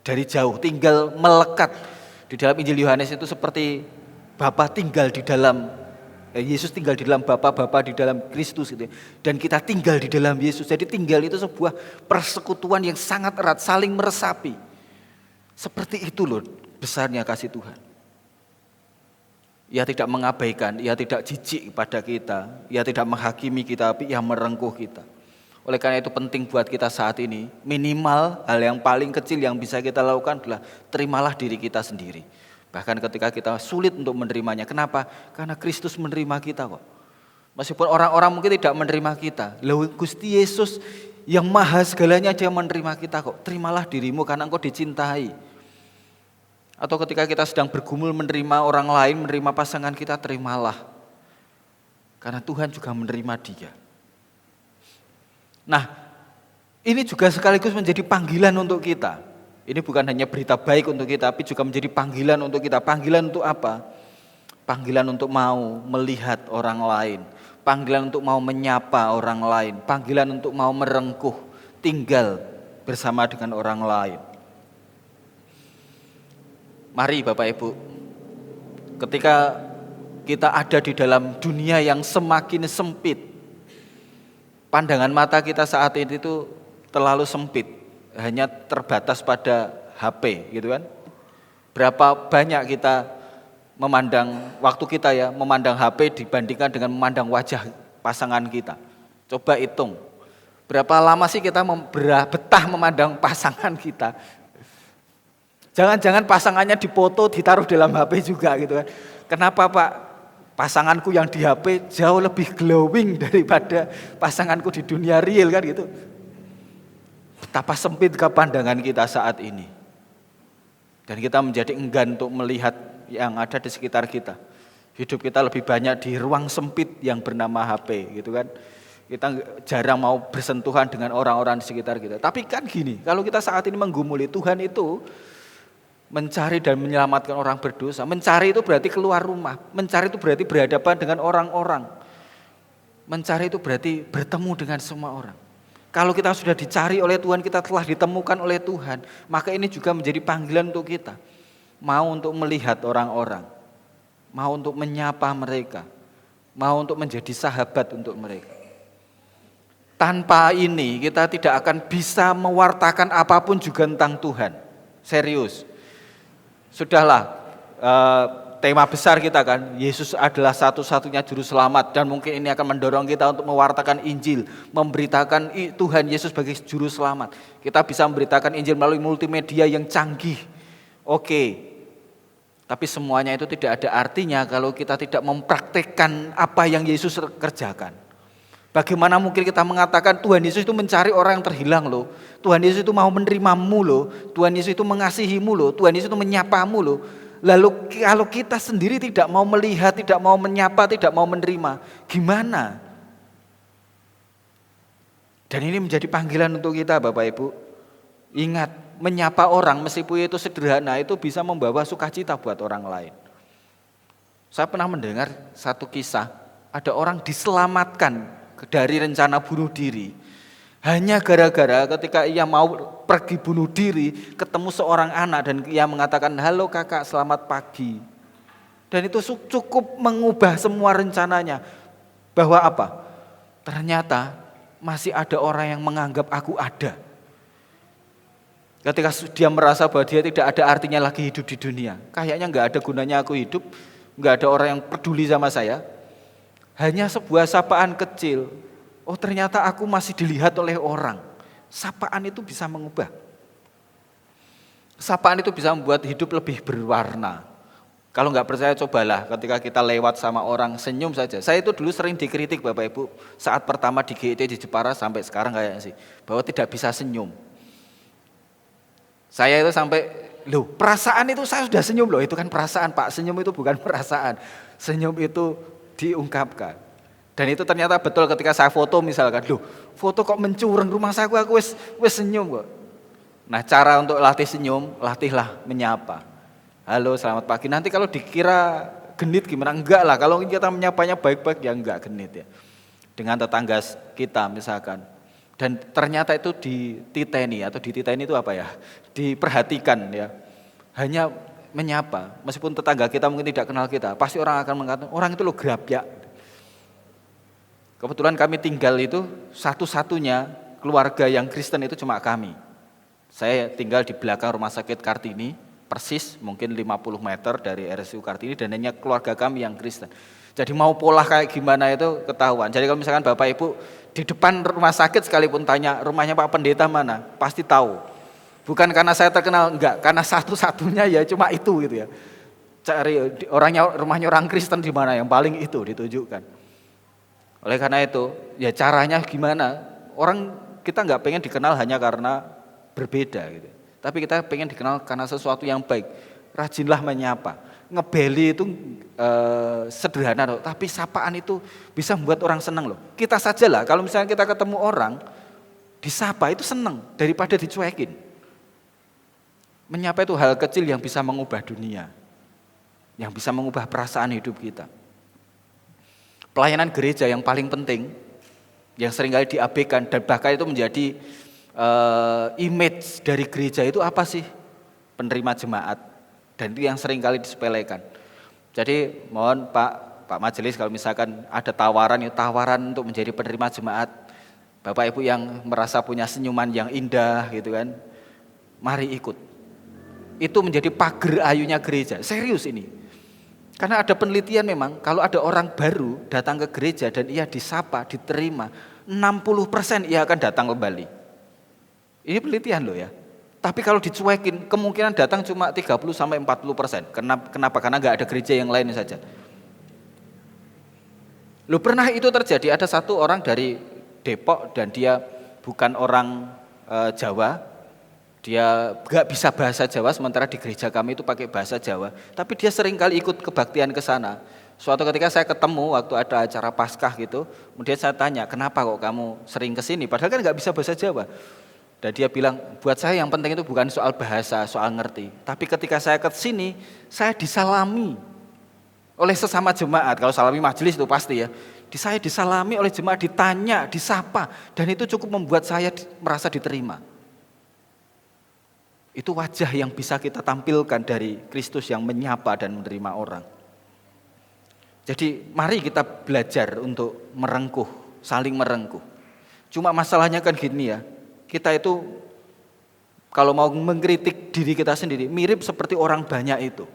dari jauh, tinggal melekat. Di dalam Injil Yohanes itu seperti Bapa tinggal di dalam Yesus tinggal di dalam Bapa, Bapa di dalam Kristus gitu. Dan kita tinggal di dalam Yesus. Jadi tinggal itu sebuah persekutuan yang sangat erat, saling meresapi. Seperti itu loh besarnya kasih Tuhan. Ia tidak mengabaikan, ia tidak jijik pada kita, ia tidak menghakimi kita, tapi ia merengkuh kita. Oleh karena itu penting buat kita saat ini, minimal hal yang paling kecil yang bisa kita lakukan adalah terimalah diri kita sendiri. Bahkan ketika kita sulit untuk menerimanya. Kenapa? Karena Kristus menerima kita kok. Meskipun orang-orang mungkin tidak menerima kita. Loh, Gusti Yesus yang maha segalanya dia menerima kita kok. Terimalah dirimu karena engkau dicintai. Atau ketika kita sedang bergumul menerima orang lain, menerima pasangan kita, terimalah. Karena Tuhan juga menerima dia. Nah, ini juga sekaligus menjadi panggilan untuk kita. Ini bukan hanya berita baik untuk kita, tapi juga menjadi panggilan untuk kita. Panggilan untuk apa? Panggilan untuk mau melihat orang lain. Panggilan untuk mau menyapa orang lain. Panggilan untuk mau merengkuh, tinggal bersama dengan orang lain. Mari Bapak Ibu, ketika kita ada di dalam dunia yang semakin sempit, pandangan mata kita saat ini itu terlalu sempit. Hanya terbatas pada HP gitu kan. Berapa banyak kita memandang waktu kita ya, memandang HP dibandingkan dengan memandang wajah pasangan kita. Coba hitung. Berapa lama sih kita betah memandang pasangan kita? Jangan-jangan pasangannya dipoto ditaruh dalam HP juga gitu kan. Kenapa Pak? Pasanganku yang di HP jauh lebih glowing daripada pasanganku di dunia real kan gitu. Betapa sempit pandangan kita saat ini. Dan kita menjadi enggan untuk melihat yang ada di sekitar kita. Hidup kita lebih banyak di ruang sempit yang bernama HP gitu kan. Kita jarang mau bersentuhan dengan orang-orang di sekitar kita. Tapi kan gini, kalau kita saat ini menggumuli Tuhan itu mencari dan menyelamatkan orang berdosa. Mencari itu berarti keluar rumah. Mencari itu berarti berhadapan dengan orang-orang. Mencari itu berarti bertemu dengan semua orang. Kalau kita sudah dicari oleh Tuhan, kita telah ditemukan oleh Tuhan, maka ini juga menjadi panggilan untuk kita. Mau untuk melihat orang-orang, mau untuk menyapa mereka, mau untuk menjadi sahabat untuk mereka. Tanpa ini kita tidak akan bisa mewartakan apapun juga tentang Tuhan. Serius. Sudahlah, tema besar kita kan, Yesus adalah satu-satunya juru selamat dan mungkin ini akan mendorong kita untuk mewartakan Injil, memberitakan Tuhan Yesus sebagai juru selamat. Kita bisa memberitakan Injil melalui multimedia yang canggih. Oke. Tapi semuanya itu tidak ada artinya kalau kita tidak mempraktekkan apa yang Yesus kerjakan. Bagaimana mungkin kita mengatakan Tuhan Yesus itu mencari orang yang terhilang loh. Tuhan Yesus itu mau menerimamu loh. Tuhan Yesus itu mengasihimu loh. Tuhan Yesus itu menyapamu loh. Lalu kalau kita sendiri tidak mau melihat, tidak mau menyapa, tidak mau menerima, gimana? Dan ini menjadi panggilan untuk kita Bapak Ibu. Ingat, menyapa orang meskipun itu sederhana, itu bisa membawa sukacita buat orang lain. Saya pernah mendengar satu kisah, ada orang diselamatkan dari rencana bunuh diri. Hanya gara-gara ketika ia mau pergi bunuh diri, ketemu seorang anak dan ia mengatakan, "Halo kakak, selamat pagi." Dan itu cukup mengubah semua rencananya. Bahwa apa? Ternyata masih ada orang yang menganggap aku ada. Ketika dia merasa bahwa dia tidak ada artinya lagi hidup di dunia. Kayaknya gak ada gunanya aku hidup, gak ada orang yang peduli sama saya. Hanya sebuah sapaan kecil. Oh ternyata aku masih dilihat oleh orang. Sapaan itu bisa mengubah. Sapaan itu bisa membuat hidup lebih berwarna. Kalau nggak percaya cobalah ketika kita lewat sama orang senyum saja. Saya itu dulu sering dikritik Bapak Ibu saat pertama di GIT di Jepara sampai sekarang kayaknya sih. Bahwa tidak bisa senyum. Saya itu sampai, loh perasaan itu saya sudah senyum loh. Itu kan perasaan Pak, senyum itu bukan perasaan. Senyum itu diungkapkan. Dan itu ternyata betul ketika saya foto misalkan, loh foto kok mencurang rumah saya, aku wes senyum kok. Nah cara untuk latih senyum, latihlah menyapa. Halo selamat pagi, nanti kalau dikira genit gimana? Enggak lah, kalau kita menyapanya baik-baik ya enggak genit ya. Dengan tetangga kita misalkan, Dan ternyata itu dititeni itu apa ya? Diperhatikan ya. Hanya menyapa, meskipun tetangga kita mungkin tidak kenal kita, pasti orang akan mengatakan, orang itu lo gerabyak. Kebetulan kami tinggal itu satu-satunya keluarga yang Kristen itu cuma kami. Saya tinggal di belakang Rumah Sakit Kartini, persis mungkin 50 meter dari RSU Kartini, dan hanya keluarga kami yang Kristen. Jadi mau pola kayak gimana itu ketahuan. Jadi kalau misalkan Bapak Ibu di depan rumah sakit sekalipun tanya rumahnya Pak Pendeta mana, pasti tahu. Bukan karena saya terkenal, enggak, karena satu-satunya ya cuma itu gitu ya. Cari rumahnya orang Kristen di mana yang paling itu ditunjukkan. Oleh karena itu, ya caranya gimana? Orang kita enggak pengen dikenal hanya karena berbeda gitu. Tapi kita pengen dikenal karena sesuatu yang baik. Rajinlah menyapa. Ngebeli itu sederhana loh, tapi sapaan itu bisa membuat orang senang loh. Kita sajalah kalau misalnya kita ketemu orang disapa itu senang daripada dicuekin. Menyapa itu hal kecil yang bisa mengubah dunia, yang bisa mengubah perasaan hidup kita. Pelayanan gereja yang paling penting, yang seringkali diabaikan dan bahkan itu menjadi image dari gereja itu apa sih? Penerima jemaat. Dan itu yang seringkali disepelekan. Jadi mohon Pak Majelis kalau misalkan ada tawaran untuk menjadi penerima jemaat, Bapak Ibu yang merasa punya senyuman yang indah gitu kan, mari ikut. Itu menjadi pagar ayunya gereja, serius ini. Karena ada penelitian memang kalau ada orang baru datang ke gereja dan ia disapa, diterima, 60% ia akan datang kembali. Ini penelitian loh ya. Tapi kalau dicuekin, kemungkinan datang cuma 30-40%. Kenapa? Karena nggak ada gereja yang lain saja. Loh pernah itu terjadi, ada satu orang dari Depok dan dia bukan orang Jawa. Dia nggak bisa bahasa Jawa, sementara di gereja kami itu pakai bahasa Jawa. Tapi dia sering kali ikut kebaktian ke sana. Suatu ketika saya ketemu waktu ada acara Paskah gitu, kemudian saya tanya, kenapa kok kamu sering ke sini? Padahal kan nggak bisa bahasa Jawa. Dan dia bilang, buat saya yang penting itu bukan soal bahasa, soal ngerti. Tapi ketika saya ke sini, saya disalami oleh sesama jemaat. Kalau salami majelis itu pasti ya. Saya disalami oleh jemaat, ditanya, disapa. Dan itu cukup membuat saya merasa diterima. Itu wajah yang bisa kita tampilkan dari Kristus yang menyapa dan menerima orang. Jadi mari kita belajar untuk merengkuh, saling merengkuh. Cuma masalahnya kan gini ya. Kita itu kalau mau mengkritik diri kita sendiri mirip seperti orang banyak itu.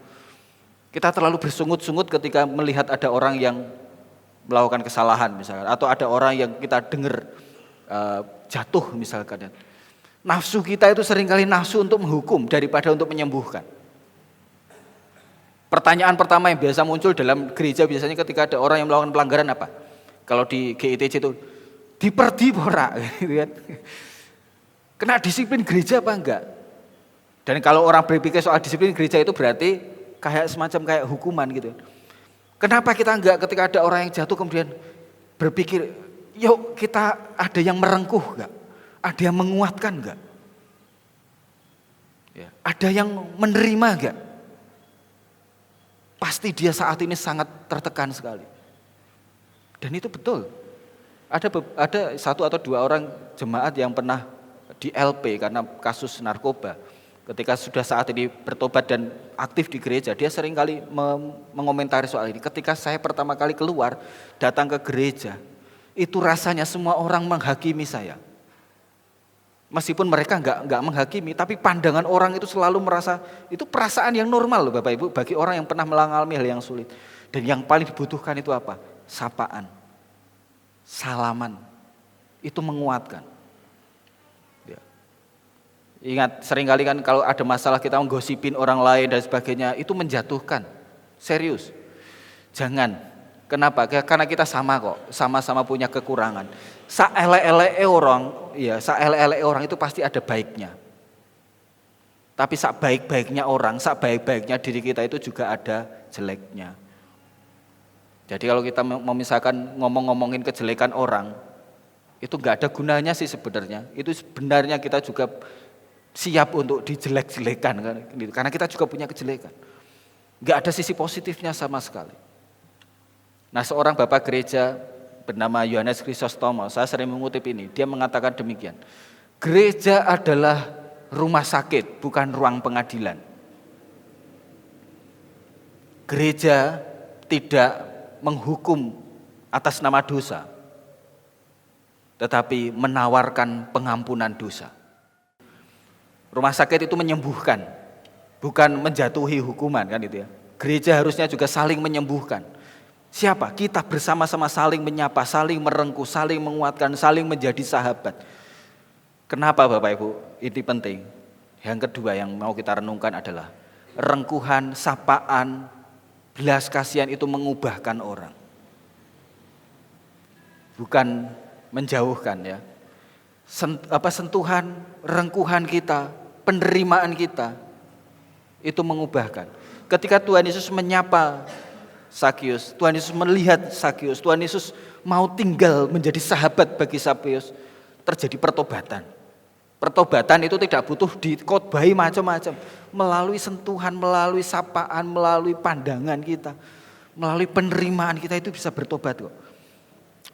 Kita terlalu bersungut-sungut ketika melihat ada orang yang melakukan kesalahan misalkan, atau ada orang yang kita dengar jatuh misalkan. Nafsu kita itu seringkali nafsu untuk menghukum daripada untuk menyembuhkan. Pertanyaan pertama yang biasa muncul dalam gereja biasanya ketika ada orang yang melakukan pelanggaran apa? Kalau di GITC itu diperdi ora gitu kan. Kena disiplin gereja apa enggak? Dan kalau orang berpikir soal disiplin gereja itu berarti kayak semacam kayak hukuman gitu. Kenapa kita enggak ketika ada orang yang jatuh kemudian berpikir, yuk kita ada yang merengkuh enggak? Ada yang menguatkan enggak? Ya, ada yang menerima enggak? Pasti dia saat ini sangat tertekan sekali. Dan itu betul. Ada satu atau dua orang jemaat yang pernah di LP karena kasus narkoba. Ketika sudah saat ini bertobat dan aktif di gereja, dia sering kali mengomentari soal ini. Ketika saya pertama kali keluar, datang ke gereja, itu rasanya semua orang menghakimi saya. Meskipun mereka enggak menghakimi, tapi pandangan orang itu selalu merasa, itu perasaan yang normal loh Bapak Ibu, bagi orang yang pernah mengalami hal yang sulit. Dan yang paling dibutuhkan itu apa? Sapaan, salaman, itu menguatkan. Ingat, seringkali kan kalau ada masalah kita menggosipin orang lain dan sebagainya, itu menjatuhkan. Serius. Jangan. Kenapa? Karena kita sama kok, sama-sama punya kekurangan. Saele-ele orang itu pasti ada baiknya. Tapi sak baik-baiknya orang, sak baik-baiknya diri kita itu juga ada jeleknya. Jadi kalau kita memisahkan ngomongin kejelekan orang, itu enggak ada gunanya sih sebenarnya. Itu sebenarnya kita juga siap untuk dijelek-jelekan kan, karena kita juga punya kejelekan. Enggak ada sisi positifnya sama sekali. Nah, seorang bapak gereja bernama Yohanes Chrysostomo, saya sering mengutip ini, dia mengatakan demikian. Gereja adalah rumah sakit, bukan ruang pengadilan. Gereja tidak menghukum atas nama dosa, tetapi menawarkan pengampunan dosa. Rumah sakit itu menyembuhkan, bukan menjatuhi hukuman, kan itu ya. Gereja harusnya juga saling menyembuhkan. Siapa? Kita bersama-sama saling menyapa, saling merengkuh, saling menguatkan, saling menjadi sahabat. Kenapa Bapak Ibu? Ini penting. Yang kedua yang mau kita renungkan adalah rengkuhan, sapaan, belas kasihan itu mengubahkan orang. Bukan menjauhkan ya. Sentuhan, rengkuhan kita, penerimaan kita itu mengubahkan. Ketika Tuhan Yesus menyapa Sakius, Tuhan Yesus melihat Sakius, Tuhan Yesus mau tinggal menjadi sahabat bagi Sakius, terjadi pertobatan. Pertobatan itu tidak butuh dikhotbahi macam-macam, melalui sentuhan, melalui sapaan, melalui pandangan kita, melalui penerimaan kita itu bisa bertobat kok.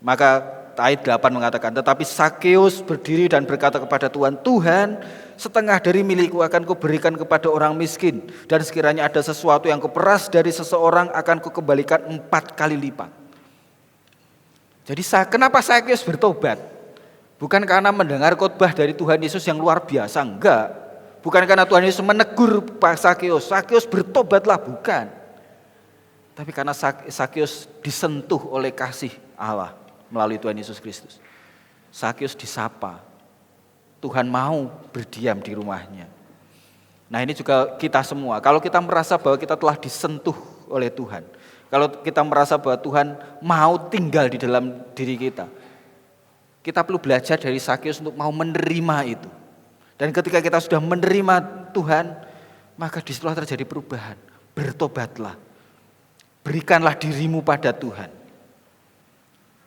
Maka ayat 8 mengatakan, tetapi Sakeus berdiri dan berkata kepada Tuhan, Tuhan, setengah dari milikku akan kuberikan kepada orang miskin, dan sekiranya ada sesuatu yang kuperas dari seseorang akan kukembalikan 4 kali lipat. Jadi kenapa Sakeus bertobat? Bukan karena mendengar khotbah dari Tuhan Yesus yang luar biasa, enggak. Bukan karena Tuhan Yesus menegur Pak Sakeus, Sakeus bertobatlah, bukan. Tapi karena Sakeus disentuh oleh kasih Allah melalui Tuhan Yesus Kristus. Sakeus disapa, Tuhan mau berdiam di rumahnya. Nah ini juga kita semua, kalau kita merasa bahwa kita telah disentuh oleh Tuhan, kalau kita merasa bahwa Tuhan mau tinggal di dalam diri kita perlu belajar dari Sakeus untuk mau menerima itu. Dan ketika kita sudah menerima Tuhan, maka disitulah terjadi perubahan. Bertobatlah, berikanlah dirimu pada Tuhan.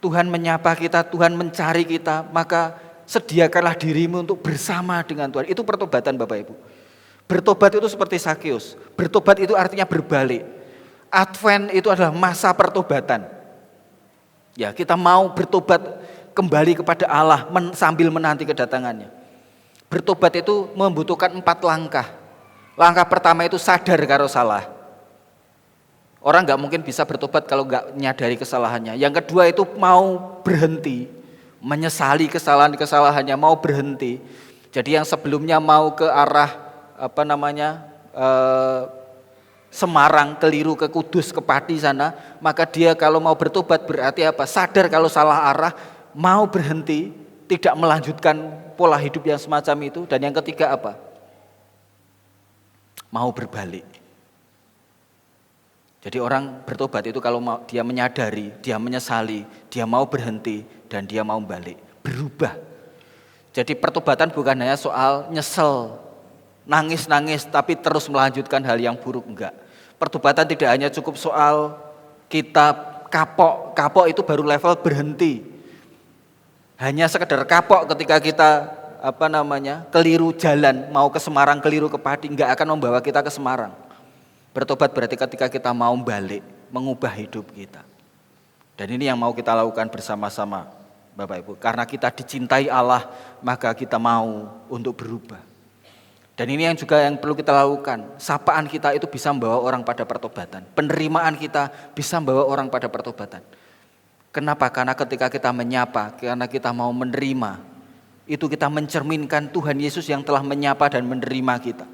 Tuhan menyapa kita, Tuhan mencari kita, maka sediakanlah dirimu untuk bersama dengan Tuhan. Itu pertobatan Bapak Ibu. Bertobat itu seperti Sakeus. Bertobat itu artinya berbalik. Advent itu adalah masa pertobatan. Ya, kita mau bertobat kembali kepada Allah sambil menanti kedatangannya. Bertobat itu membutuhkan 4 langkah. Langkah pertama itu sadar kalau salah. Orang gak mungkin bisa bertobat kalau gak menyadari kesalahannya. Yang kedua itu mau berhenti, menyesali kesalahannya, mau berhenti. Jadi yang sebelumnya mau ke arah Semarang, keliru ke Kudus, ke Pati sana, maka dia kalau mau bertobat berarti apa? Sadar kalau salah arah, mau berhenti, tidak melanjutkan pola hidup yang semacam itu. Dan yang ketiga apa? Mau berbalik. Jadi orang bertobat itu kalau dia menyadari, dia menyesali, dia mau berhenti, dan dia mau balik, berubah. Jadi pertobatan bukan hanya soal nyesel, nangis-nangis tapi terus melanjutkan hal yang buruk, enggak. Pertobatan tidak hanya cukup soal kita kapok itu baru level berhenti. Hanya sekedar kapok ketika kita keliru jalan, mau ke Semarang keliru ke Pati, enggak akan membawa kita ke Semarang. Bertobat berarti ketika kita mau balik, mengubah hidup kita. Dan ini yang mau kita lakukan bersama-sama Bapak Ibu. Karena kita dicintai Allah, maka kita mau untuk berubah. Dan ini yang juga yang perlu kita lakukan. Sapaan kita itu bisa membawa orang pada pertobatan. Penerimaan kita bisa membawa orang pada pertobatan. Kenapa? Karena ketika kita menyapa, karena kita mau menerima, itu kita mencerminkan Tuhan Yesus yang telah menyapa dan menerima kita.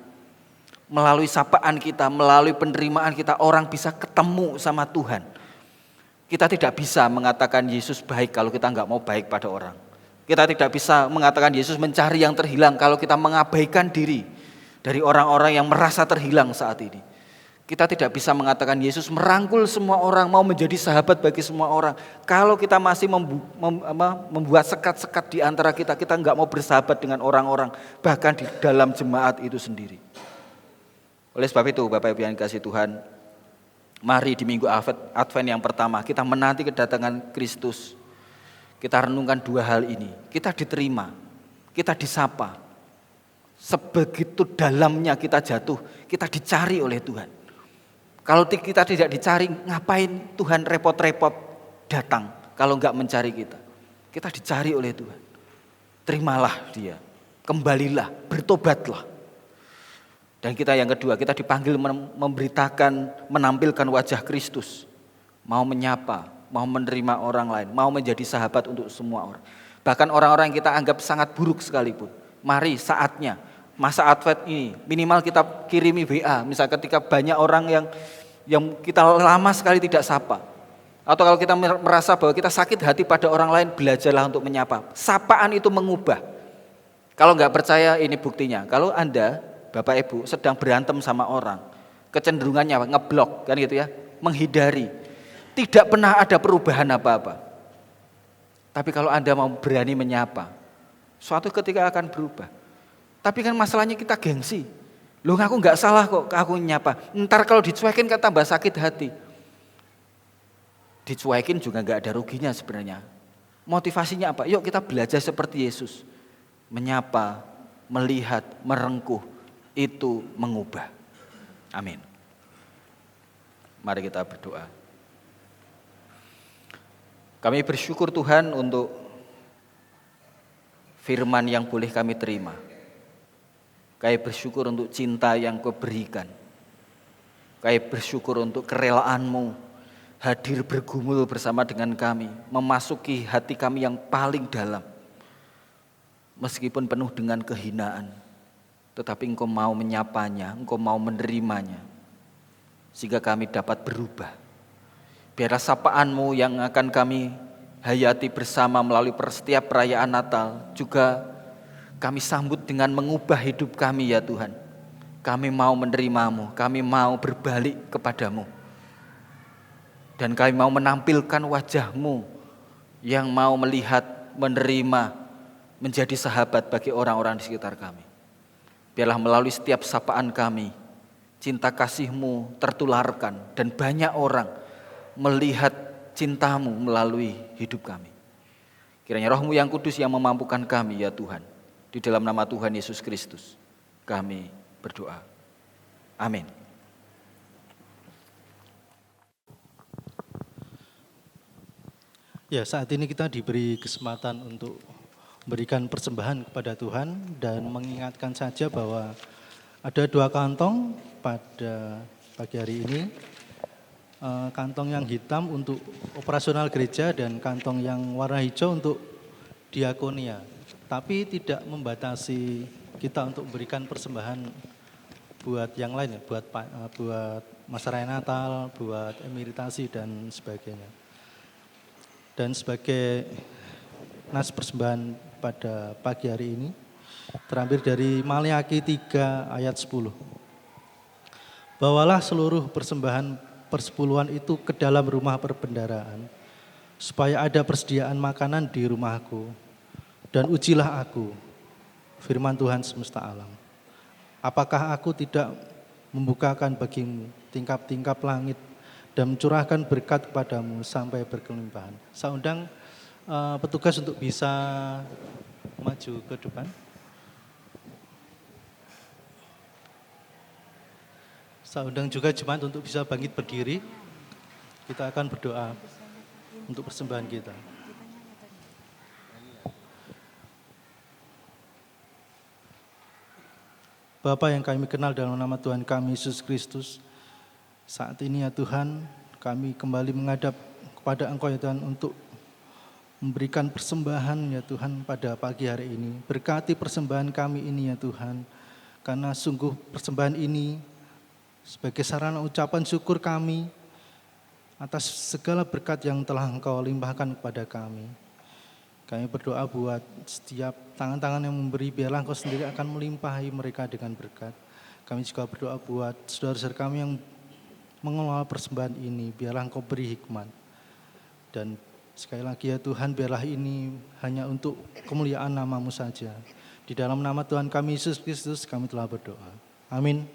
Melalui sapaan kita, melalui penerimaan kita, orang bisa ketemu sama Tuhan. Kita tidak bisa mengatakan Yesus baik kalau kita enggak mau baik pada orang. Kita tidak bisa mengatakan Yesus mencari yang terhilang kalau kita mengabaikan diri dari orang-orang yang merasa terhilang saat ini. Kita tidak bisa mengatakan Yesus merangkul semua orang, mau menjadi sahabat bagi semua orang. Kalau kita masih membuat sekat-sekat di antara kita, kita enggak mau bersahabat dengan orang-orang, bahkan di dalam jemaat itu sendiri. Oleh sebab itu, Bapak Ibu yang dikasihi Tuhan, mari di minggu Advent yang pertama, kita menanti kedatangan Kristus. Kita renungkan 2 hal ini. Kita diterima, kita disapa. Sebegitu dalamnya kita jatuh, kita dicari oleh Tuhan. Kalau kita tidak dicari, ngapain Tuhan repot-repot datang kalau enggak mencari kita. Kita dicari oleh Tuhan. Terimalah dia, kembalilah, bertobatlah. Dan kita yang kedua, kita dipanggil memberitakan, menampilkan wajah Kristus. Mau menyapa, mau menerima orang lain, mau menjadi sahabat untuk semua orang. Bahkan orang-orang yang kita anggap sangat buruk sekalipun. Mari saatnya, masa Advent ini, minimal kita kirimi WA. Misal ketika banyak orang yang kita lama sekali tidak sapa. Atau kalau kita merasa bahwa kita sakit hati pada orang lain, belajarlah untuk menyapa. Sapaan itu mengubah. Kalau nggak percaya, ini buktinya. Kalau Anda, Bapak Ibu, sedang berantem sama orang, kecenderungannya ngeblok, kan gitu ya, menghindari. Tidak pernah ada perubahan apa-apa. Tapi kalau Anda mau berani menyapa, suatu ketika akan berubah. Tapi kan masalahnya kita gengsi. Loh, aku nggak salah kok, aku nyapa. Ntar kalau dicuekin kan tambah sakit hati. Dicuekin juga nggak ada ruginya sebenarnya. Motivasinya apa? Yuk kita belajar seperti Yesus. Menyapa, melihat, merengkuh, itu mengubah. Amin. Mari kita berdoa. Kami bersyukur Tuhan untuk firman yang boleh kami terima. Kami bersyukur untuk cinta yang Kau berikan. Kami bersyukur untuk kerelaanmu hadir bergumul bersama dengan kami, memasuki hati kami yang paling dalam. Meskipun penuh dengan kehinaan, tetapi Engkau mau menyapanya, Engkau mau menerimanya, sehingga kami dapat berubah. Biarlah sapaan-Mu yang akan kami hayati bersama melalui setiap perayaan Natal, juga kami sambut dengan mengubah hidup kami ya Tuhan. Kami mau menerima-Mu, kami mau berbalik kepadamu. Dan kami mau menampilkan wajah-Mu yang mau melihat, menerima, menjadi sahabat bagi orang-orang di sekitar kami. Biarlah melalui setiap sapaan kami, cinta kasih-Mu tertularkan dan banyak orang melihat cinta-Mu melalui hidup kami. Kiranya Roh-Mu yang kudus yang memampukan kami ya Tuhan. Di dalam nama Tuhan Yesus Kristus kami berdoa. Amin. Ya, saat ini kita diberi kesempatan untuk memberikan persembahan kepada Tuhan dan mengingatkan saja bahwa ada 2 kantong pada pagi hari ini. Kantong yang hitam untuk operasional gereja dan kantong yang warna hijau untuk diakonia. Tapi tidak membatasi kita untuk memberikan persembahan buat yang lain ya, buat masa raya Natal, buat emeritasi dan sebagainya. Dan sebagai nas persembahan pada pagi hari ini terambil dari Maleakhi 3 ayat 10. Bawalah seluruh persembahan persepuluhan itu ke dalam rumah perbendaharaan, supaya ada persediaan makanan di rumahku, dan ujilah aku, firman Tuhan semesta alam. Apakah aku tidak membukakan bagimu tingkap-tingkap langit dan mencurahkan berkat kepadamu sampai berkelimpahan. Saya undang petugas untuk bisa maju ke depan. Saya undang juga jemaat untuk bisa bangkit berdiri. Kita akan berdoa untuk persembahan kita. Bapa yang kami kenal dalam nama Tuhan kami Yesus Kristus, saat ini ya Tuhan, kami kembali menghadap kepada Engkau ya Tuhan untuk memberikan persembahan ya Tuhan pada pagi hari ini. Berkati persembahan kami ini ya Tuhan, karena sungguh persembahan ini sebagai sarana ucapan syukur kami atas segala berkat yang telah Engkau limpahkan kepada kami. Kami berdoa buat setiap tangan-tangan yang memberi, biarlah Engkau sendiri akan melimpahi mereka dengan berkat. Kami juga berdoa buat saudara-saudara kami yang mengelola persembahan ini, biarlah Engkau beri hikmat. Dan sekali lagi ya Tuhan, biarlah ini hanya untuk kemuliaan nama-Mu saja. Di dalam nama Tuhan kami Yesus Kristus kami telah berdoa. Amin.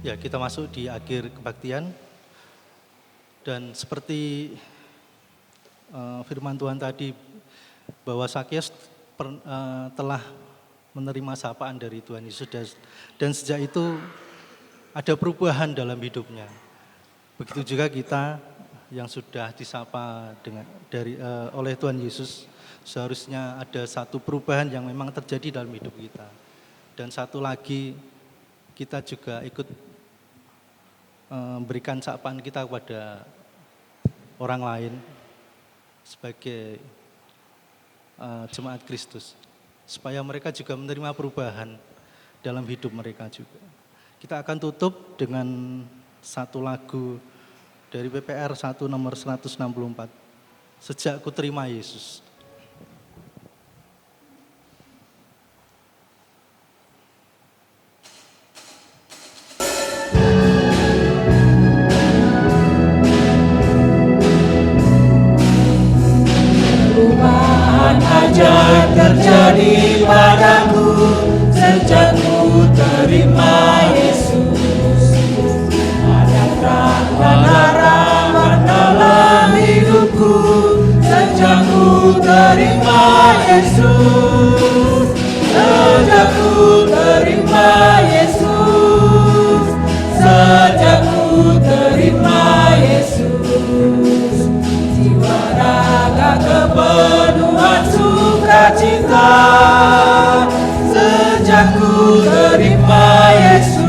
Ya, kita masuk di akhir kebaktian dan seperti firman Tuhan tadi bahwa Sakyus telah menerima sapaan dari Tuhan Yesus dan sejak itu ada perubahan dalam hidupnya. Begitu juga kita yang sudah disapa oleh Tuhan Yesus, seharusnya ada satu perubahan yang memang terjadi dalam hidup kita. Dan satu lagi, kita juga ikut memberikan sapaan kita kepada orang lain sebagai jemaat Kristus, supaya mereka juga menerima perubahan dalam hidup mereka juga. Kita akan tutup dengan satu lagu dari PPR 1 nomor 164, Sejak Ku Terima Yesus. Ajaib terjadi padaku sejak ku terima Yesus. Ada terang dan harapan dalam hidupku sejak ku terima Yesus. Sejak ku terima Yesus. Sejak ku terima Yesus. Jiwa raga kepenuhan sukacita sejak ku terima Yesus.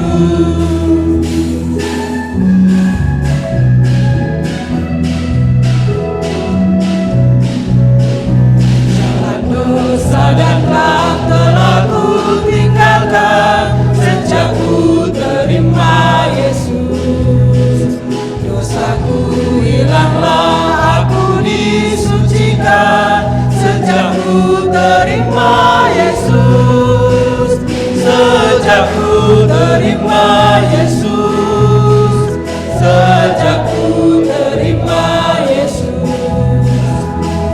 Jalan dosa dan gelap telah ku tinggalkan sejak ku terima Yesus. Dosaku hilanglah, aku disucikan sejak ku terima Yesus. Sejak ku terima Yesus. Sejak ku terima Yesus.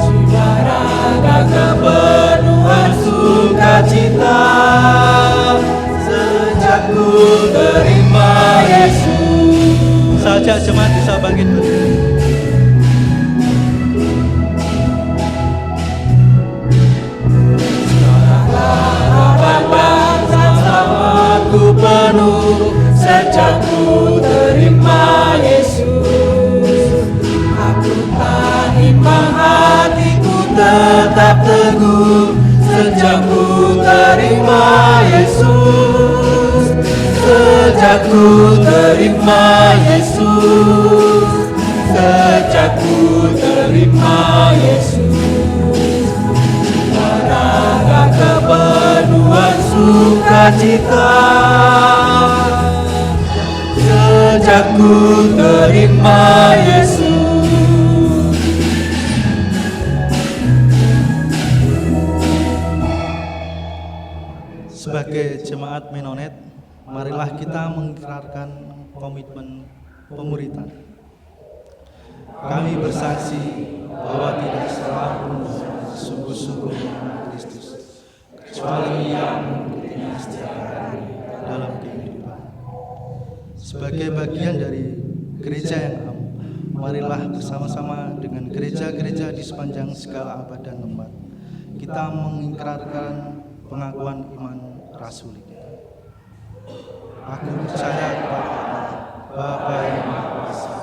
Jiwa raga kepenuhan sukacita sejak ku terima Yesus. Saja jemaat bisa bangkit. Ku penuh sejak ku terima Yesus. Aku tak imbang, hatiku tetap teguh sejak ku terima Yesus. Sejak ku terima Yesus. Sejak ku terima Yesus. Raga kepenuhan sukacita sejak ku terima Yesus. Sebagai jemaat Menonet, marilah kita mengikrarkan komitmen pemuritan. Kami bersaksi bahwa tidak seorang pun sungguh-sungguh mengenal Kristus, kecuali yang mengikutinya setiap hari dalam kehidupan. Sebagai bagian dari gereja yang am, marilah bersama-sama dengan gereja-gereja di sepanjang segala abad dan tempat, kita mengikrarkan pengakuan iman rasuli. Aku percaya kepada Bapa yang Maha Kuasa,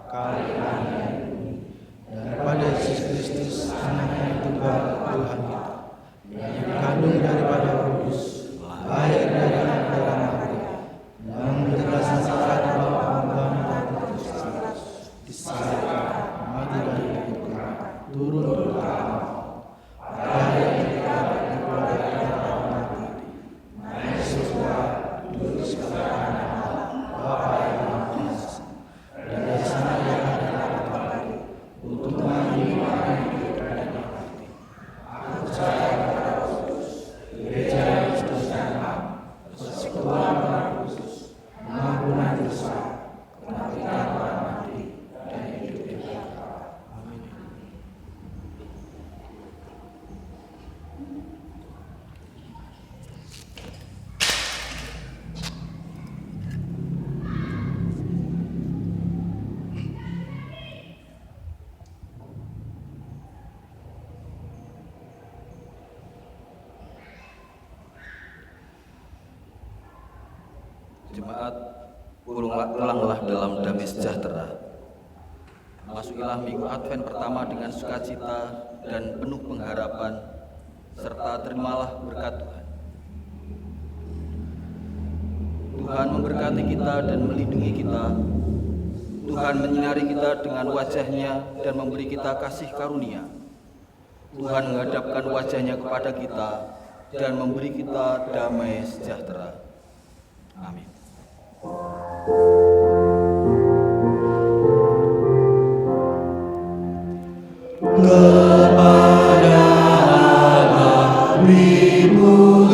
Kalian dan kepada Yesus Kristus, Anak yang tunggal Tuhan kita, yang dikandung daripada Roh Kudus, lahir dari anak darah Maria, yang menderita sengsara di bawah pengorbanan Kristus, disalibkan, mati dan dikuburkan, turun ke tanah maut, pada hari ketiga bangkit dari antara mati, naik surga, duduk sebelah kanan Allah, Bapa yang Maha Kuasa. Jemaat, pulanglah dalam damai sejahtera. Masukilah minggu Advent pertama dengan sukacita dan penuh pengharapan, serta terimalah berkat Tuhan. Tuhan memberkati kita dan melindungi kita. Tuhan menyinari kita dengan wajah-Nya dan memberi kita kasih karunia. Tuhan menghadapkan wajah-Nya kepada kita dan memberi kita damai sejahtera. Amin. Kepada Allah beribu